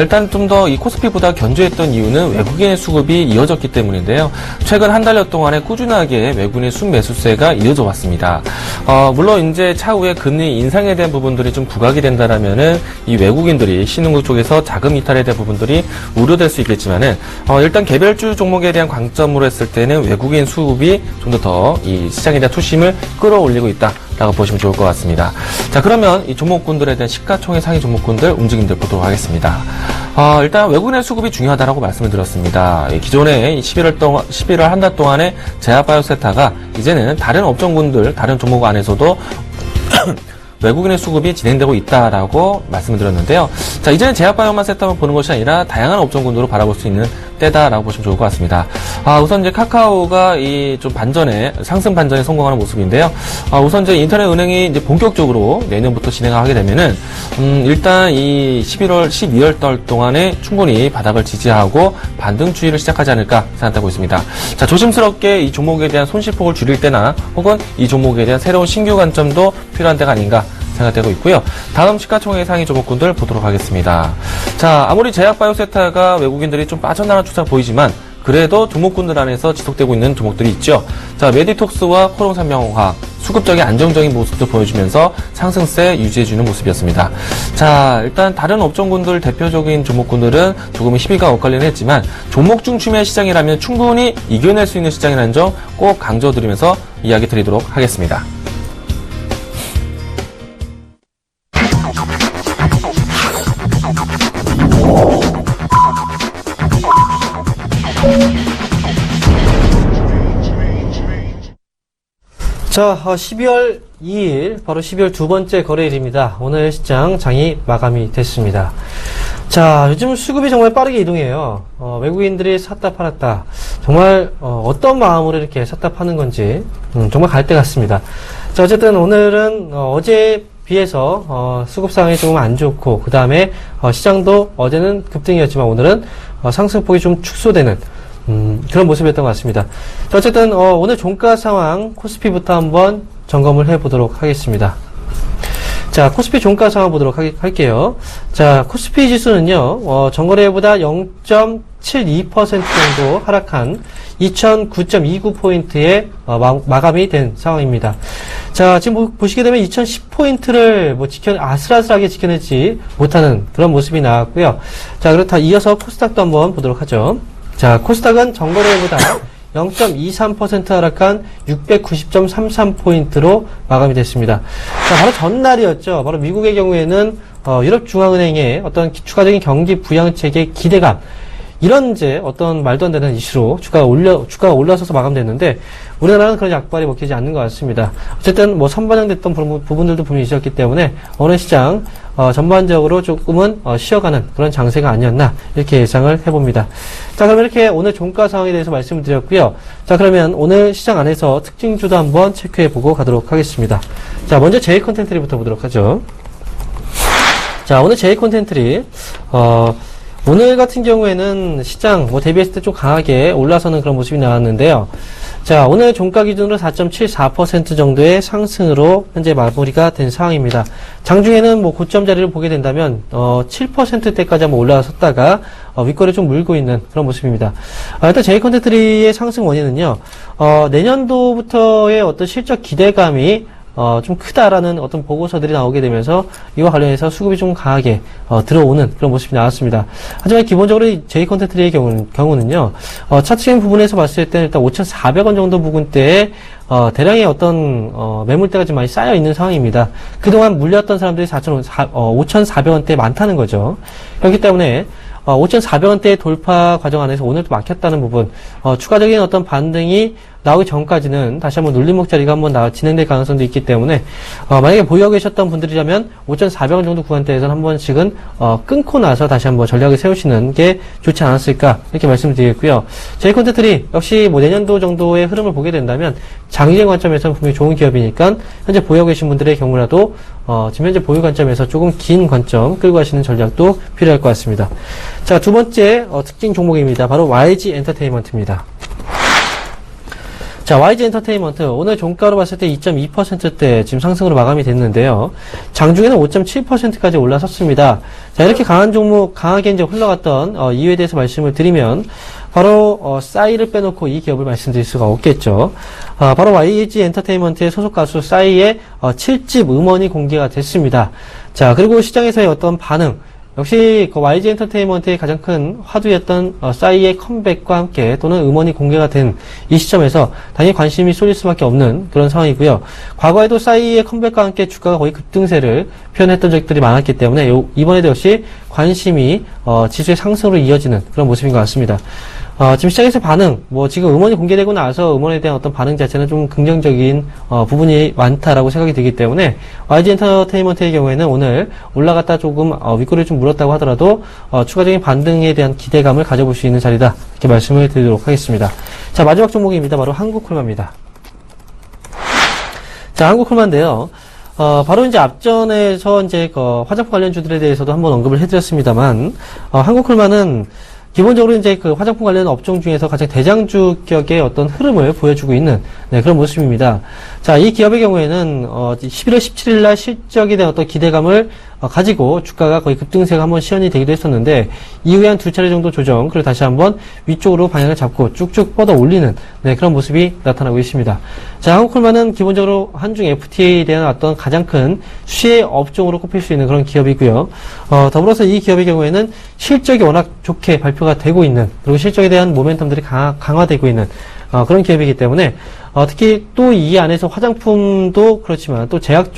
일단 좀 더 이 코스피보다 견조했던 이유는 외국인의 수급이 이어졌기 때문인데요. 최근 한 달여 동안에 꾸준하게 외국인의 순매수세가 이어져 왔습니다. 물론 이제 차후에 금리 인상에 대한 부분들이 좀 부각이 된다라면은 이 외국인들이 신흥국 쪽에서 자금 이탈에 대한 부분들이 우려될 수 있겠지만은 일단 개별주 종목에 대한 관점으로 했을 때는 외국인 수급이 좀 더 이 시장에 대한 투심을 끌어올리고 있다라고 보시면 좋을 것 같습니다. 자, 그러면 이 종목군들에 대한 시가총액 상위 종목군들 움직임들 보도록 하겠습니다. 일단 외국인의 수급이 중요하다라고 말씀을 드렸습니다. 기존에 11월 한 달 동안에 제약바이오세타가 이제는 다른 업종군들, 다른 종목 안에서도 외국인의 수급이 진행되고 있다라고 말씀을 드렸는데요. 자, 이제는 제약바이오만 세트만 보는 것이 아니라 다양한 업종군으로 바라볼 수 있는 때다라고 보시면 좋을 것 같습니다. 우선 이제 카카오가 이 좀 상승 반전에 성공하는 모습인데요. 우선 이제 인터넷 은행이 이제 본격적으로 내년부터 진행하게 되면은, 일단 이 12월 달 동안에 충분히 바닥을 지지하고 반등 추이를 시작하지 않을까 생각하고 있습니다. 자, 조심스럽게 이 종목에 대한 손실폭을 줄일 때나 혹은 이 종목에 대한 새로운 신규 관점도 필요한 때가 아닌가 생각되고 있고요. 다음 시가총액 상위 종목군들 보도록 하겠습니다. 자, 아무리 제약바이오세타가 외국인들이 좀 빠져나간 추세가 보이지만 그래도 종목군들 안에서 지속되고 있는 종목들이 있죠. 자, 메디톡스와 코롱산명화학 수급적인 안정적인 모습도 보여주면서 상승세 유지해주는 모습이었습니다. 자, 일단 다른 업종군들 대표적인 종목군들은 조금 희비가 엇갈리는 했지만 종목 중심의 시장이라면 충분히 이겨낼 수 있는 시장이라는 점 꼭 강조드리면서 이야기 드리도록 하겠습니다. 자, 12월 2일, 바로 12월 두 번째 거래일입니다. 오늘 시장 장이 마감이 됐습니다. 자, 요즘 수급이 정말 빠르게 이동해요. 외국인들이 샀다 팔았다. 정말, 어떤 마음으로 이렇게 샀다 파는 건지, 정말 갈 때 같습니다. 자, 어쨌든 오늘은, 어제에 비해서, 수급 상황이 조금 안 좋고, 그 다음에, 시장도 어제는 급등이었지만 오늘은, 상승폭이 좀 축소되는, 그런 모습이었던 것 같습니다. 자, 어쨌든 오늘 종가 상황 코스피부터 한번 점검을 해보도록 하겠습니다. 자, 코스피 종가 상황 보도록 할게요. 자, 코스피 지수는요, 전거래보다 0.72% 정도 하락한 2009.29포인트에 마감이 된 상황입니다. 자, 지금 보시게 되면 2010포인트를 아슬아슬하게 지켜내지 못하는 그런 모습이 나왔고요. 자, 그렇다 이어서 코스닥도 한번 보도록 하죠. 자, 코스닥은 전거래보다 0.23% 하락한 690.33포인트로 마감이 됐습니다. 자, 바로 전날이었죠. 바로 미국의 경우에는 유럽중앙은행의 어떤 추가적인 경기 부양책의 기대감, 이런 이제 어떤 말도 안 되는 이슈로 주가가 올라서서 마감됐는데 우리나라는 그런 약발이 먹히지 않는 것 같습니다. 어쨌든 뭐 선반영됐던 부분들도 분명히 있었기 때문에 오늘 시장 전반적으로 조금은 쉬어가는 그런 장세가 아니었나 이렇게 예상을 해봅니다. 자, 그럼 이렇게 오늘 종가 상황에 대해서 말씀을 드렸고요. 자, 그러면 오늘 시장 안에서 특징주도 한번 체크해보고 가도록 하겠습니다. 자, 먼저 J컨텐트리부터 보도록 하죠. 자, 오늘 J컨텐트리 오늘 같은 경우에는 시장 대비했을 때 좀 강하게 올라서는 그런 모습이 나왔는데요. 자, 오늘 종가 기준으로 4.74% 정도의 상승으로 현재 마무리가 된 상황입니다. 장중에는 고점 자리를 보게 된다면 7%대까지 한번 올라섰다가 윗거래 좀 물고 있는 그런 모습입니다. 일단 J컨텐트리의 상승 원인은요. 내년도부터의 어떤 실적 기대감이 좀 크다라는 어떤 보고서들이 나오게 되면서 이와 관련해서 수급이 좀 강하게 들어오는 그런 모습이 나왔습니다. 하지만 기본적으로 J컨텐트리의 경우는요, 차트적인 부분에서 봤을 때는 일단 5,400원 정도 부근대에 대량의 어떤 매물대가 좀 많이 쌓여 있는 상황입니다. 그동안 물렸던 사람들이 5,400원대에 많다는 거죠. 그렇기 때문에 5,400원대 돌파 과정 안에서 오늘도 막혔다는 부분, 추가적인 어떤 반등이 나오기 전까지는 다시 한번 눌림목 자리가 한번 진행될 가능성도 있기 때문에 만약에 보유하고 계셨던 분들이라면 5,400원 정도 구간대에서는 한 번씩은 끊고 나서 다시 한번 전략을 세우시는 게 좋지 않았을까 이렇게 말씀드리겠고요. 저희 콘텐츠들이 역시 뭐 내년도 정도의 흐름을 보게 된다면 장기적 관점에서는 분명히 좋은 기업이니까 현재 보유하고 계신 분들의 경우라도 지금 현재 보유 관점에서 조금 긴 관점 끌고 가시는 전략도 필요할 것 같습니다. 자, 두 번째 특징 종목입니다. 바로 YG 엔터테인먼트입니다. 자, YG 엔터테인먼트 오늘 종가로 봤을 때 2.2%대 지금 상승으로 마감이 됐는데요. 장중에는 5.7%까지 올라섰습니다. 자, 이렇게 강한 종목, 강하게 이제 흘러갔던 이유에 대해서 말씀을 드리면 바로 싸이를 빼놓고 이 기업을 말씀드릴 수가 없겠죠. 바로 YG 엔터테인먼트의 소속 가수 싸이의 7집 음원이 공개가 됐습니다. 자, 그리고 시장에서의 어떤 반응, 역시 그 YG 엔터테인먼트의 가장 큰 화두였던 싸이의 컴백과 함께 또는 음원이 공개가 된 이 시점에서 당연히 관심이 쏠릴 수밖에 없는 그런 상황이고요. 과거에도 싸이의 컴백과 함께 주가가 거의 급등세를 표현했던 적들이 많았기 때문에 이번에도 역시 관심이 지수의 상승으로 이어지는 그런 모습인 것 같습니다. 지금 시장에서 반응, 지금 음원이 공개되고 나서 음원에 대한 어떤 반응 자체는 좀 긍정적인 부분이 많다라고 생각이 들기 때문에 YG 엔터테인먼트의 경우에는 오늘 올라갔다 조금 윗꼬리를 좀 물었다고 하더라도 추가적인 반등에 대한 기대감을 가져볼 수 있는 자리다 이렇게 말씀을 드리도록 하겠습니다. 자, 마지막 종목입니다. 바로 한국콜마입니다. 자, 한국콜마인데요. 바로 이제 앞전에서 이제 화장품 관련주들에 대해서도 한번 언급을 해드렸습니다만 한국콜마는 기본적으로 이제 그 화장품 관련 업종 중에서 가장 대장주격의 어떤 흐름을 보여주고 있는 그런 모습입니다. 자, 이 기업의 경우에는 11월 17일 날 실적에 대한 어떤 기대감을 가지고 주가가 거의 급등세가 한번 시연이 되기도 했었는데 이후에 한 두 차례 정도 조정, 그리고 다시 한번 위쪽으로 방향을 잡고 쭉쭉 뻗어 올리는 그런 모습이 나타나고 있습니다. 자, 한국콜마는 기본적으로 한중 FTA에 대한 어떤 가장 큰 수혜 업종으로 꼽힐 수 있는 그런 기업이고요. 더불어서 이 기업의 경우에는 실적이 워낙 좋게 발표가 되고 있는, 그리고 실적에 대한 모멘텀들이 강화되고 있는 그런 기업이기 때문에 특히 또 이 안에서 화장품도 그렇지만 또 제약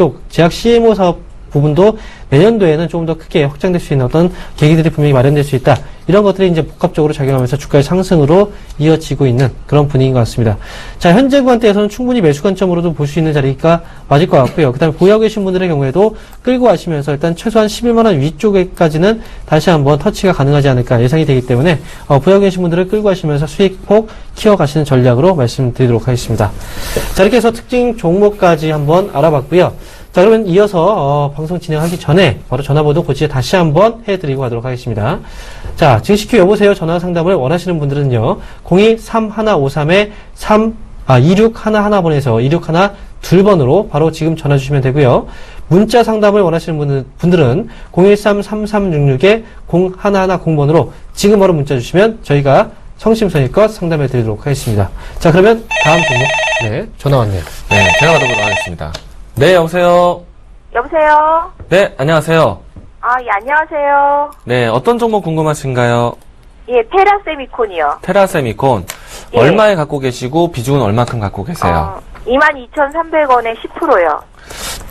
CMO 사업 부분도 내년도에는 조금 더 크게 확장될 수 있는 어떤 계기들이 분명히 마련될 수 있다. 이런 것들이 이제 복합적으로 작용하면서 주가의 상승으로 이어지고 있는 그런 분위기인 것 같습니다. 자, 현재 구간대에서는 충분히 매수 관점으로도 볼 수 있는 자리가 맞을 것 같고요. 그 다음에 보유하고 계신 분들의 경우에도 끌고 가시면서 일단 최소한 11만원 위쪽에까지는 다시 한번 터치가 가능하지 않을까 예상이 되기 때문에 보유하고 계신 분들을 끌고 가시면서 수익폭 키워가시는 전략으로 말씀드리도록 하겠습니다. 자, 이렇게 해서 특징 종목까지 한번 알아봤고요. 자, 그러면 이어서 방송 진행하기 전에 바로 전화번호 고지에 다시 한번 해드리고 가도록 하겠습니다. 자, 증시큐 여보세요 전화 상담을 원하시는 분들은요 02-3153-2611번에서 2612번으로 바로 지금 전화 주시면 되고요. 문자 상담을 원하시는 분들은 013-3366-0110번으로 지금 바로 문자 주시면 저희가 성심성의껏 상담해 드리도록 하겠습니다. 자, 그러면 다음 종목 전화 왔네요. 네, 제가 받아보도록 하겠습니다. 네, 여보세요. 여보세요? 네, 안녕하세요. 예, 안녕하세요. 네, 어떤 종목 궁금하신가요? 예, 테라세미콘이요. 테라세미콘. 예. 얼마에 갖고 계시고 비중은 얼마큼 갖고 계세요? 22,300원에 10%요.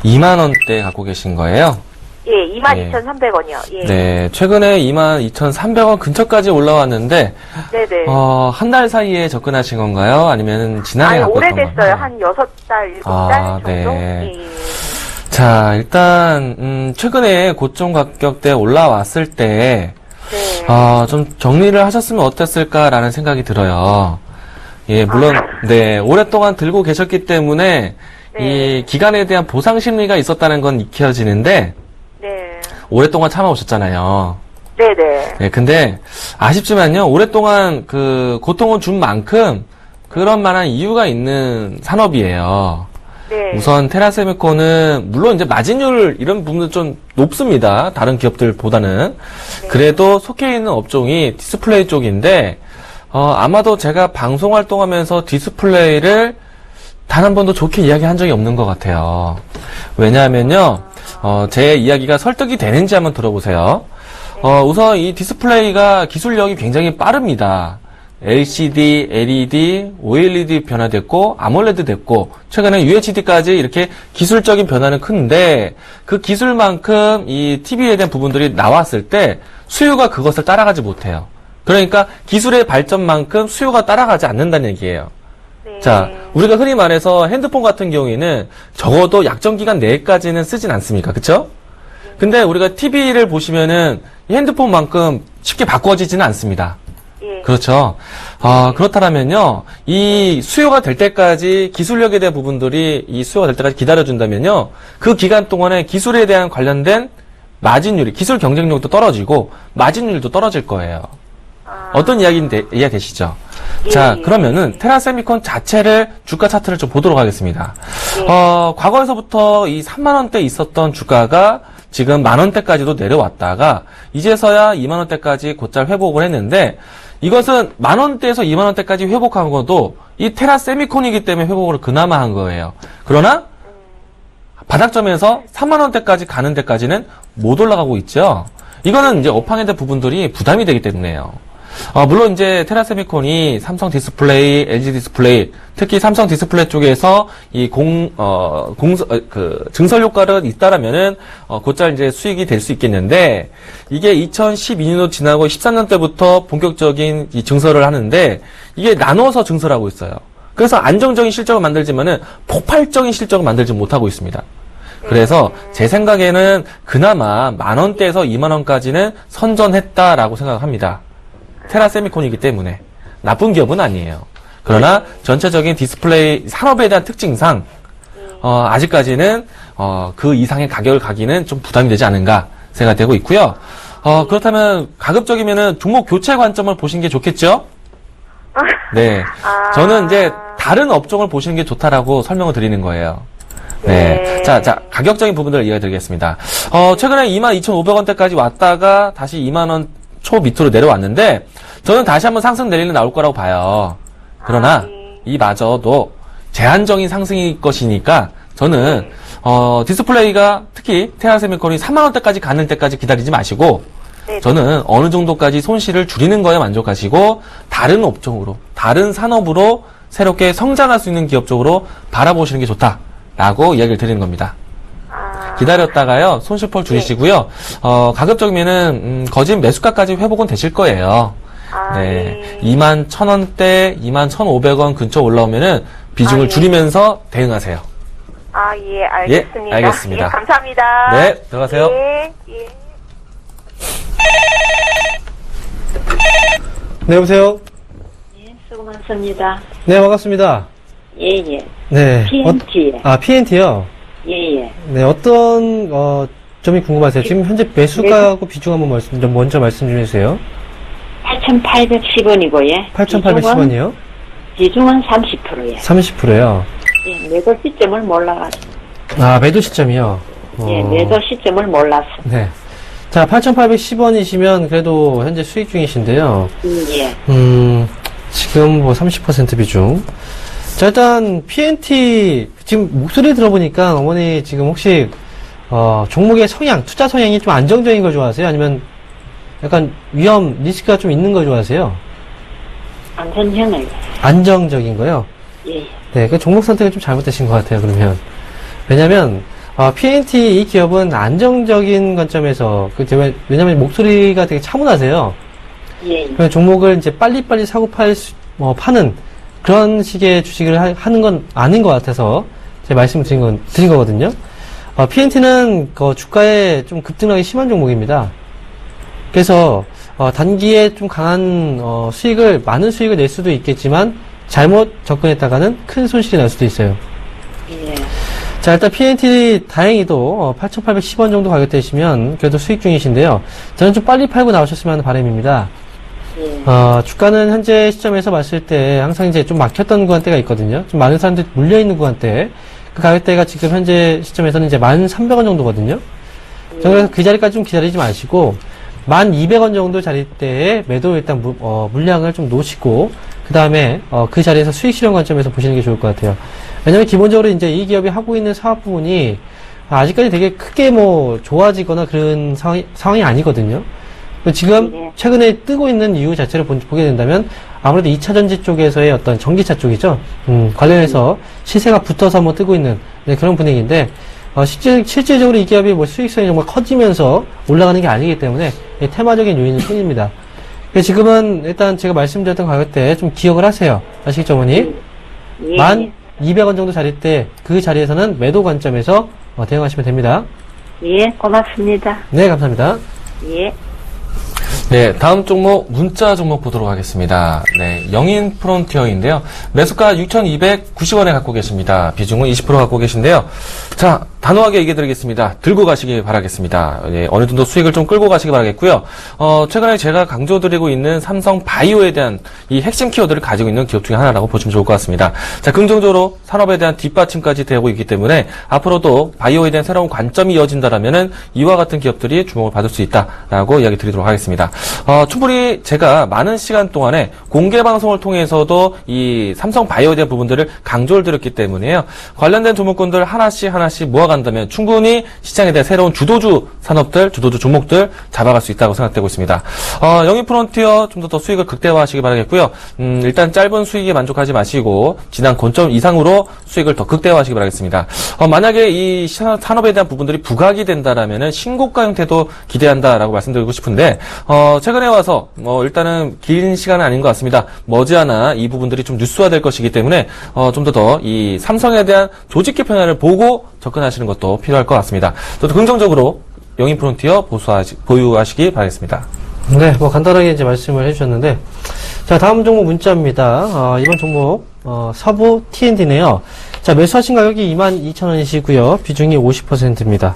2만원대 갖고 계신 거예요? 예, 22,300원이요. 예. 네, 최근에 22,300원 근처까지 올라왔는데, 네네. 한 달 사이에 접근하신 건가요? 아니면 지난해 아니, 갖고 있던 오래됐어요. 건가요? 한 6달, 7달 정도? 네. 예. 자, 일단, 최근에 고점 가격대 올라왔을 때, 네. 좀 정리를 하셨으면 어땠을까라는 생각이 들어요. 예, 물론, 네, 오랫동안 들고 계셨기 때문에, 네. 이 기간에 대한 보상 심리가 있었다는 건 익혀지는데, 네. 오랫동안 참아오셨잖아요. 네네. 네, 근데 아쉽지만요, 오랫동안 그 고통을 준 만큼 그런 만한 이유가 있는 산업이에요. 네. 우선 테라세미콘은 물론 이제 마진율 이런 부분도 좀 높습니다. 다른 기업들보다는. 네. 그래도 속해 있는 업종이 디스플레이 쪽인데, 아마도 제가 방송 활동하면서 디스플레이를 단 한 번도 좋게 이야기한 적이 없는 것 같아요. 왜냐하면요, 제 이야기가 설득이 되는지 한번 들어보세요. 우선 이 디스플레이가 기술력이 굉장히 빠릅니다. LCD, LED, OLED 변화됐고, 아몰레드 됐고, 최근에 UHD까지 이렇게 기술적인 변화는 큰데, 그 기술만큼 이 TV에 대한 부분들이 나왔을 때, 수요가 그것을 따라가지 못해요. 그러니까 기술의 발전만큼 수요가 따라가지 않는다는 얘기예요. 네. 네. 자, 우리가 흔히 말해서 핸드폰 같은 경우에는 적어도 약정 기간 내까지는 쓰진 않습니까? 그쵸? 근데 우리가 TV를 보시면은 이 핸드폰만큼 쉽게 바꿔지지는 않습니다. 예. 그렇죠. 그렇다면요, 이 수요가 될 때까지 기술력에 대한 부분들이 이 수요가 될 때까지 기다려준다면요, 그 기간 동안에 기술에 대한 관련된 마진율이, 기술 경쟁력도 떨어지고, 마진율도 떨어질 거예요. 어떤 이야기인데, 이해가 되시죠? 예, 자, 예. 그러면은, 테라세미콘 자체를, 주가 차트를 좀 보도록 하겠습니다. 예. 과거에서부터 이 3만원대 있었던 주가가 지금 만원대까지도 내려왔다가, 이제서야 2만원대까지 곧잘 회복을 했는데, 이것은 만원대에서 2만원대까지 회복한 것도 이 테라세미콘이기 때문에 회복을 그나마 한 거예요. 그러나, 바닥점에서 3만원대까지 가는 데까지는 못 올라가고 있죠. 이거는 이제 업황에 대한 부분들이 부담이 되기 때문에요. 물론 이제 테라세미콘이 삼성 디스플레이, LG 디스플레이, 특히 삼성 디스플레이 쪽에서 이 증설 효과가 있다라면은, 곧잘 이제 수익이 될 수 있겠는데, 이게 2012년도 지나고 13년 때부터 본격적인 이 증설을 하는데, 이게 나눠서 증설하고 있어요. 그래서 안정적인 실적을 만들지만은 폭발적인 실적을 만들지 못하고 있습니다. 그래서 제 생각에는 그나마 만원대에서 2만원까지는 선전했다라고 생각을 합니다. 테라세미콘이기 때문에 나쁜 기업은 아니에요. 그러나 전체적인 디스플레이 산업에 대한 특징상 아직까지는 그 이상의 가격을 가기는 좀 부담이 되지 않은가 생각되고 있고요. 그렇다면 가급적이면은 종목 교체 관점을 보시는 게 좋겠죠? 네, 저는 이제 다른 업종을 보시는 게 좋다라고 설명을 드리는 거예요. 네. 자, 가격적인 부분들을 이야기 드리겠습니다. 최근에 22,500원대까지 왔다가 다시 2만원 초 밑으로 내려왔는데, 저는 다시 한번 상승 내리는 나올 거라고 봐요. 그러나, 이마저도 제한적인 상승일 것이니까, 저는, 디스플레이가 특히 테라세미콘이 3만원대까지 가는 때까지 기다리지 마시고, 저는 어느 정도까지 손실을 줄이는 거에 만족하시고, 다른 업종으로, 다른 산업으로 새롭게 성장할 수 있는 기업 쪽으로 바라보시는 게 좋다. 라고 이야기를 드리는 겁니다. 기다렸다가요, 손실폭 줄이시고요, 가급적이면은, 거진 매수가까지 회복은 되실 거예요. 네. 21,000원대, 21,500원 근처 올라오면은 비중을 줄이면서 대응하세요. 예, 알겠습니다. 예, 알겠습니다. 예, 감사합니다. 네, 들어가세요. 예, 예. 네, 여보세요? 예, 수고 많습니다. 네, 반갑습니다. 예, 예. 네. PNT. PNT요? 예, 예. 네, 어떤, 점이 궁금하세요? 지금 현재 매수가하고 비중 한번 먼저 말씀 좀 해주세요. 8,810원이고, 예. 8,810원이요? 비중은 30%예. 30%요? 예, 매도 시점을 몰라가지고. 매도 시점이요? 예, 매도 시점을 몰랐어. 네. 자, 8,810원이시면 그래도 현재 수익 중이신데요. 예. 지금 뭐 30% 비중. 자, 일단, PNT, 지금 목소리 들어보니까 어머니 지금 혹시, 종목의 성향, 투자 성향이 좀 안정적인 걸 좋아하세요? 아니면 약간 위험, 리스크가 좀 있는 걸 좋아하세요? 안전형을. 안정적인 거요? 예. 네, 그 종목 선택을 좀 잘못되신 것 같아요, 그러면. 왜냐면, PNT 이 기업은 안정적인 관점에서, 왜냐면 목소리가 되게 차분하세요. 예. 그 종목을 이제 빨리빨리 사고 파는 그런 식의 주식을 하는 건 아닌 것 같아서 제가 말씀을 드린 거거든요. PNT는 주가에 좀 급등락이 심한 종목입니다. 그래서, 단기에 좀 강한, 많은 수익을 낼 수도 있겠지만, 잘못 접근했다가는 큰 손실이 날 수도 있어요. 예. 자, 일단 PNT 다행히도 8,810원 정도 가격대시면 그래도 수익 중이신데요. 저는 좀 빨리 팔고 나오셨으면 하는 바람입니다. 예. 주가는 현재 시점에서 봤을 때 항상 이제 좀 막혔던 구간대가 있거든요. 좀 많은 사람들이 물려있는 구간대. 그 가격대가 지금 현재 시점에서는 이제 1,300원 정도거든요. 그래서 그 자리까지 좀 기다리지 마시고, 1,200원 정도 자리대에 매도 일단 물량을 좀 놓으시고, 그 다음에 그 자리에서 수익 실현 관점에서 보시는 게 좋을 것 같아요. 왜냐면 기본적으로 이제 이 기업이 하고 있는 사업 부분이 아직까지 되게 크게 좋아지거나 그런 상황이 아니거든요. 지금 최근에 뜨고 있는 이유 자체를 보게 된다면 아무래도 2차 전지 쪽에서의 어떤 전기차 쪽이죠. 관련해서 시세가 붙어서 뜨고 있는 그런 분위기인데, 실질적으로 이 기업이 수익성이 정말 커지면서 올라가는 게 아니기 때문에 테마적인 요인일 뿐입니다. 지금은 일단 제가 말씀드렸던 가격대 좀 기억을 하세요. 아시겠죠, 어머니? 예. 1,200원 정도 자리 때 그 자리에서는 매도 관점에서 대응하시면 됩니다. 예, 고맙습니다. 네, 감사합니다. 예. 네, 다음 종목 문자 종목 보도록 하겠습니다. 네, 영인 프론티어인데요. 매수가 6,290원에 갖고 계십니다. 비중은 20% 갖고 계신데요. 자, 단호하게 얘기해 드리겠습니다. 들고 가시기 바라겠습니다. 네, 어느 정도 수익을 좀 끌고 가시기 바라겠고요. 최근에 제가 강조드리고 있는 삼성 바이오에 대한 이 핵심 키워드를 가지고 있는 기업 중에 하나라고 보시면 좋을 것 같습니다. 자, 긍정적으로 산업에 대한 뒷받침까지 되고 있기 때문에 앞으로도 바이오에 대한 새로운 관점이 이어진다라면은 이와 같은 기업들이 주목을 받을 수 있다라고 이야기 드리도록 하겠습니다. 충분히 제가 많은 시간 동안에 공개 방송을 통해서도 이 삼성 바이오에 대한 부분들을 강조를 드렸기 때문에요. 관련된 종목군들 하나씩 모아간다면 충분히 시장에 대한 새로운 주도주 산업들, 주도주 종목들 잡아갈 수 있다고 생각되고 있습니다. 영인 프론티어 좀 더 수익을 극대화하시기 바라겠고요. 일단 짧은 수익에 만족하지 마시고 지난 고점 이상으로 수익을 더 극대화하시기 바라겠습니다. 만약에 이 산업에 대한 부분들이 부각이 된다라면은 신고가 형태도 기대한다라고 말씀드리고 싶은데 최근에 와서 일단은 긴 시간은 아닌 것 같습니다. 머지않아 이 부분들이 좀 뉴스화될 것이기 때문에 좀 더 이 삼성에 대한 조직 개편을 보고 접근하시는 것도 필요할 것 같습니다. 저도 긍정적으로 영인 프론티어 보유하시기 바라겠습니다. 네, 간단하게 이제 말씀을 해주셨는데, 자, 다음 종목 문자입니다. 이번 종목, 서부 T&D네요. 자, 매수하신 가격이 22,000원이시고요. 비중이 50%입니다.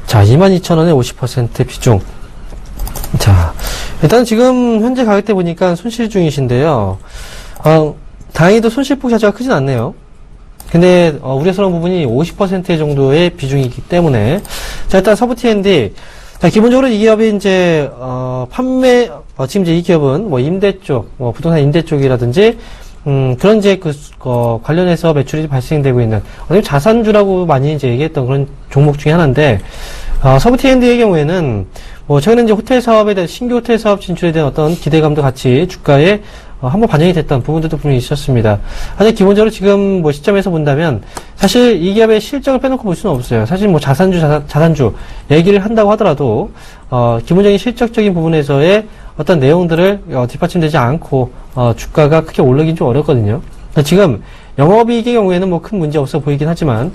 자, 22,000원에 50% 비중. 자, 일단 지금 현재 가격대 보니까 손실 중이신데요. 다행히도 손실폭 자체가 크진 않네요. 근데 우려스러운 부분이 50% 정도의 비중이기 때문에, 자, 일단 서부 T&D. 자, 기본적으로 이 기업이 이제 판매 지금 이제 이 기업은 임대 쪽, 부동산 임대 쪽이라든지 그런 이제 관련해서 매출이 발생되고 있는 어떻게 자산주라고 많이 이제 얘기했던 그런 종목 중에 하나인데, 서부 T&D의 경우에는 최근에 이제 호텔 사업에 대한 신규 호텔 사업 진출에 대한 어떤 기대감도 같이 주가에 한번 반영이 됐던 부분들도 분명히 있었습니다. 하지만 기본적으로 지금 시점에서 본다면 사실 이 기업의 실적을 빼놓고 볼 수는 없어요. 사실 자산주 얘기를 한다고 하더라도 기본적인 실적적인 부분에서의 어떤 내용들을 뒷받침되지 않고 주가가 크게 오르긴 좀 어렵거든요. 지금 영업이익의 경우에는 큰 문제 없어 보이긴 하지만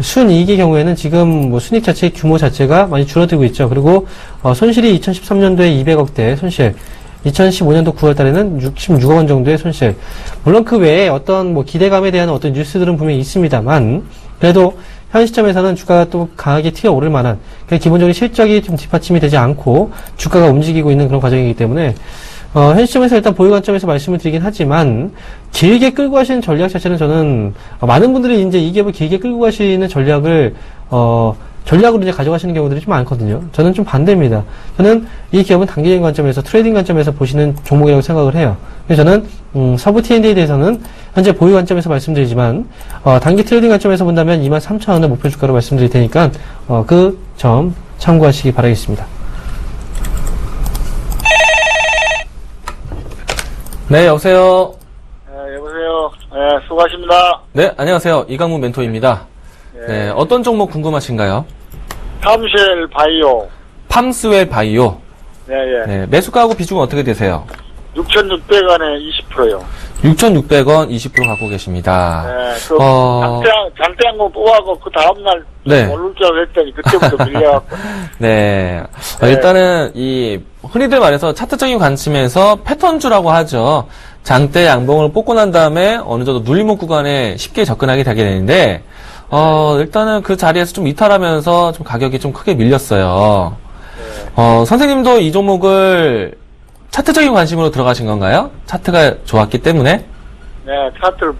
순이익의 경우에는 지금 순이익 자체의 규모 자체가 많이 줄어들고 있죠. 그리고 손실이 2013년도에 200억대 손실, 2015년도 9월 달에는 66억 원 정도의 손실. 물론 그 외에 어떤 기대감에 대한 어떤 뉴스들은 분명히 있습니다만, 그래도 현 시점에서는 주가가 또 강하게 튀어오를 만한, 기본적인 실적이 좀 뒷받침이 되지 않고 주가가 움직이고 있는 그런 과정이기 때문에, 현 시점에서 일단 보유 관점에서 말씀을 드리긴 하지만, 길게 끌고 가시는 전략 자체는 저는, 많은 분들이 이제 이 기업을 길게 끌고 가시는 전략을, 전략으로 이제 가져가시는 경우들이 좀 많거든요. 저는 좀 반대입니다. 저는 이 기업은 단기적인 관점에서, 트레이딩 관점에서 보시는 종목이라고 생각을 해요. 그래서 저는, 서부 T&D에 대해서는 현재 보유 관점에서 말씀드리지만, 단기 트레이딩 관점에서 본다면 23,000원을 목표 주가로 말씀드릴 테니까, 그 점 참고하시기 바라겠습니다. 네, 여보세요. 여보세요. 수고하십니다. 네, 안녕하세요. 이강문 멘토입니다. 네, 어떤 종목 궁금하신가요? 팜쉘 바이오. 팜스웰 바이오. 예, 예. 네, 매수가하고 비중은 어떻게 되세요? 6,600원에 20%요. 6,600원 20% 갖고 계십니다. 네, 장대한 거 뽑아고 그 다음날 네. 오를 줄 알았더니 그때부터 밀려갖고. 네. 일단은 흔히들 말해서 차트적인 관점에서 패턴주라고 하죠. 장대 양봉을 뽑고 난 다음에 어느 정도 눌림목 구간에 쉽게 접근하게 되게 되는데, 일단은 그 자리에서 좀 이탈하면서 좀 가격이 좀 크게 밀렸어요. 선생님도 이 종목을 차트적인 관심으로 들어가신 건가요? 차트가 좋았기 때문에? 네, 차트를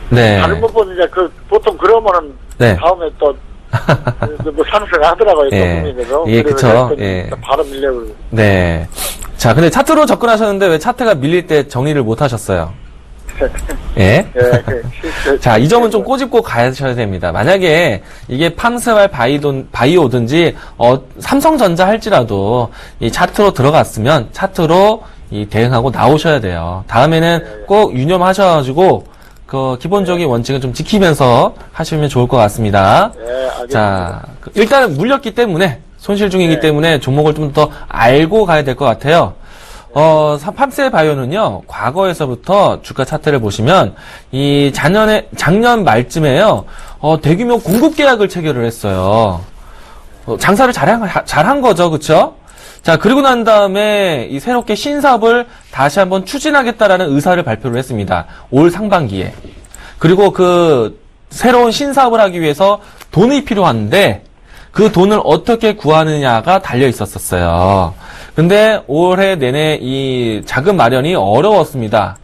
네. 잘못 보는데 보통 그러면은 네. 다음에 또 상승하더라고요. 예. 조금이라도. 예, 그쵸. 예. 바로 밀려버리고. 네. 자, 근데 차트로 접근하셨는데 왜 차트가 밀릴 때 정리를 못 하셨어요? 예? 예, 자, 이 점은 좀 꼬집고 가셔야 됩니다. 만약에 이게 팜스웰 바이오든지, 삼성전자 할지라도 이 차트로 들어갔으면 차트로 대응하고 나오셔야 돼요. 다음에는 꼭 유념하셔가지고, 기본적인 원칙은 좀 지키면서 하시면 좋을 것 같습니다. 네, 알겠습니다. 자, 일단은 물렸기 때문에, 손실 중이기 네. 때문에 종목을 좀 더 알고 가야 될 것 같아요. 팜셀바이오는요, 과거에서부터 주가 차트를 보시면, 작년 말쯤에요, 대규모 공급 계약을 체결을 했어요. 장사를 잘한 거죠, 그쵸? 자, 그리고 난 다음에 이 새롭게 신사업을 다시 한번 추진하겠다라는 의사를 발표를 했습니다. 올 상반기에. 그리고 그 새로운 신사업을 하기 위해서 돈이 필요한데 그 돈을 어떻게 구하느냐가 달려 있었어요. 근데 올해 내내 이 자금 마련이 어려웠습니다.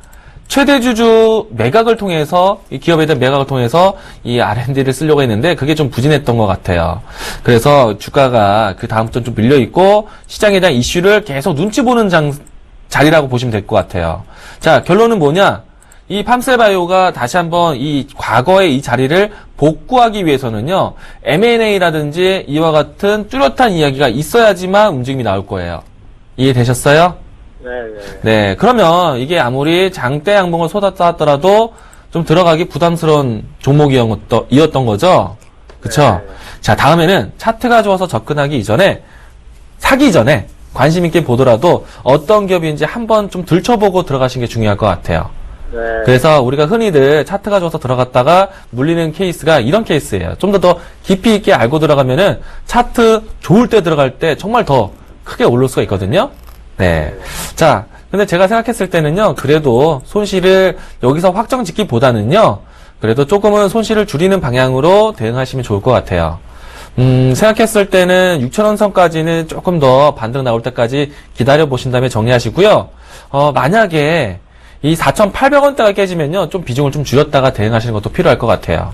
최대 주주 매각을 통해서, 이 기업에 대한 매각을 통해서 이 R&D를 쓰려고 했는데 그게 좀 부진했던 것 같아요. 그래서 주가가 그 다음부터 좀 밀려있고 시장에 대한 이슈를 계속 눈치 보는 자리라고 보시면 될 것 같아요. 자, 결론은 뭐냐? 이 팜셀바이오가 다시 한번 이 과거의 이 자리를 복구하기 위해서는요, M&A라든지 이와 같은 뚜렷한 이야기가 있어야지만 움직임이 나올 거예요. 이해되셨어요? 네, 그러면 이게 아무리 장대 양봉을 쏟았다 하더라도 좀 들어가기 부담스러운 종목이었던 거죠? 그쵸? 자, 다음에는 차트가 좋아서 접근하기 이전에, 사기 전에 관심 있게 보더라도 어떤 기업인지 한번 좀 들춰보고 들어가시는 게 중요할 것 같아요. 그래서 우리가 흔히들 차트가 좋아서 들어갔다가 물리는 케이스가 이런 케이스예요. 좀 더 깊이 있게 알고 들어가면은 차트 좋을 때 들어갈 때 정말 더 크게 오를 수가 있거든요. 네. 자, 근데 제가 생각했을 때는요, 그래도 손실을 여기서 확정 짓기보다는요, 그래도 조금은 손실을 줄이는 방향으로 대응하시면 좋을 것 같아요. 생각했을 때는 6,000원 선까지는 조금 더 반등 나올 때까지 기다려 보신 다음에 정리하시고요. 만약에 이 4,800원대가 깨지면요, 좀 비중을 좀 줄였다가 대응하시는 것도 필요할 것 같아요.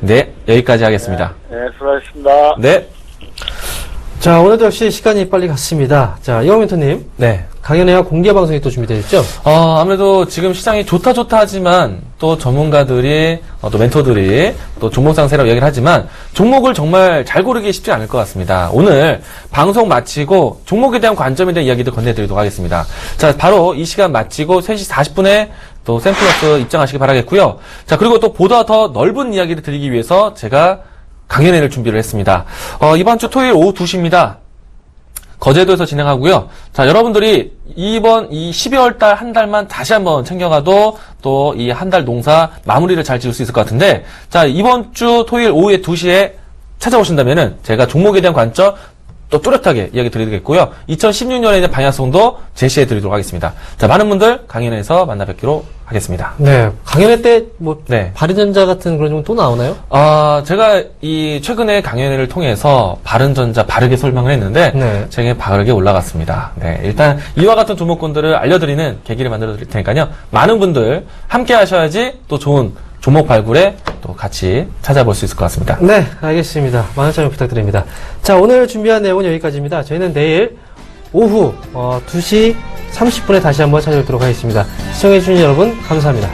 네, 여기까지 하겠습니다. 네, 수고하셨습니다. 네. 자, 오늘도 역시 시간이 빨리 갔습니다. 자, 이광 멘토님. 네. 강연회와 공개 방송이 또 준비되어 있죠? 아무래도 지금 시장이 좋다 하지만 또 전문가들이, 또 멘토들이 또 종목상 세라고 얘기를 하지만 종목을 정말 잘 고르기 쉽지 않을 것 같습니다. 오늘 방송 마치고 종목에 대한 관점에 대한 이야기도 건네드리도록 하겠습니다. 자, 바로 이 시간 마치고 3시 40분에 또 샘플러스 입장하시기 바라겠고요. 자, 그리고 또 보다 더 넓은 이야기를 드리기 위해서 제가 강연회를 준비를 했습니다. 이번 주 토요일 오후 2시입니다. 거제도에서 진행하고요. 자, 여러분들이 이번 이 12월 달 한 달만 다시 한번 챙겨가도 또 이 한 달 농사 마무리를 잘 지을 수 있을 것 같은데, 자, 이번 주 토요일 오후에 2시에 찾아오신다면은 제가 종목에 대한 관점 또 뚜렷하게 이야기 드리겠고요. 2016년에 대한 방향성도 제시해 드리도록 하겠습니다. 자, 많은 분들 강연회에서 만나 뵙기로 하겠습니다. 네. 강연회 때 뭐 네. 바른전자 같은 그런 종목 또 나오나요? 제가 이 최근에 강연회를 통해서 바른전자 바르게 설명을 했는데, 네. 제게 바르게 올라갔습니다. 네. 일단 이와 같은 종목군들을 알려드리는 계기를 만들어 드릴 테니까요. 많은 분들 함께 하셔야지 또 좋은 종목 발굴에 또 같이 찾아볼 수 있을 것 같습니다. 네, 알겠습니다. 많은 참여 부탁드립니다. 자, 오늘 준비한 내용은 여기까지입니다. 저희는 내일 오후 2시 30분에 다시 한번 찾아뵙도록 하겠습니다. 시청해주신 여러분 감사합니다.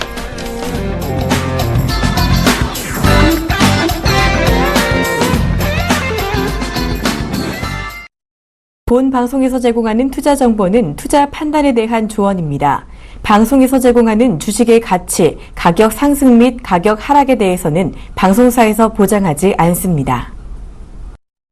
본 방송에서 제공하는 투자 정보는 투자 판단에 대한 조언입니다. 방송에서 제공하는 주식의 가치, 가격 상승 및 가격 하락에 대해서는 방송사에서 보장하지 않습니다.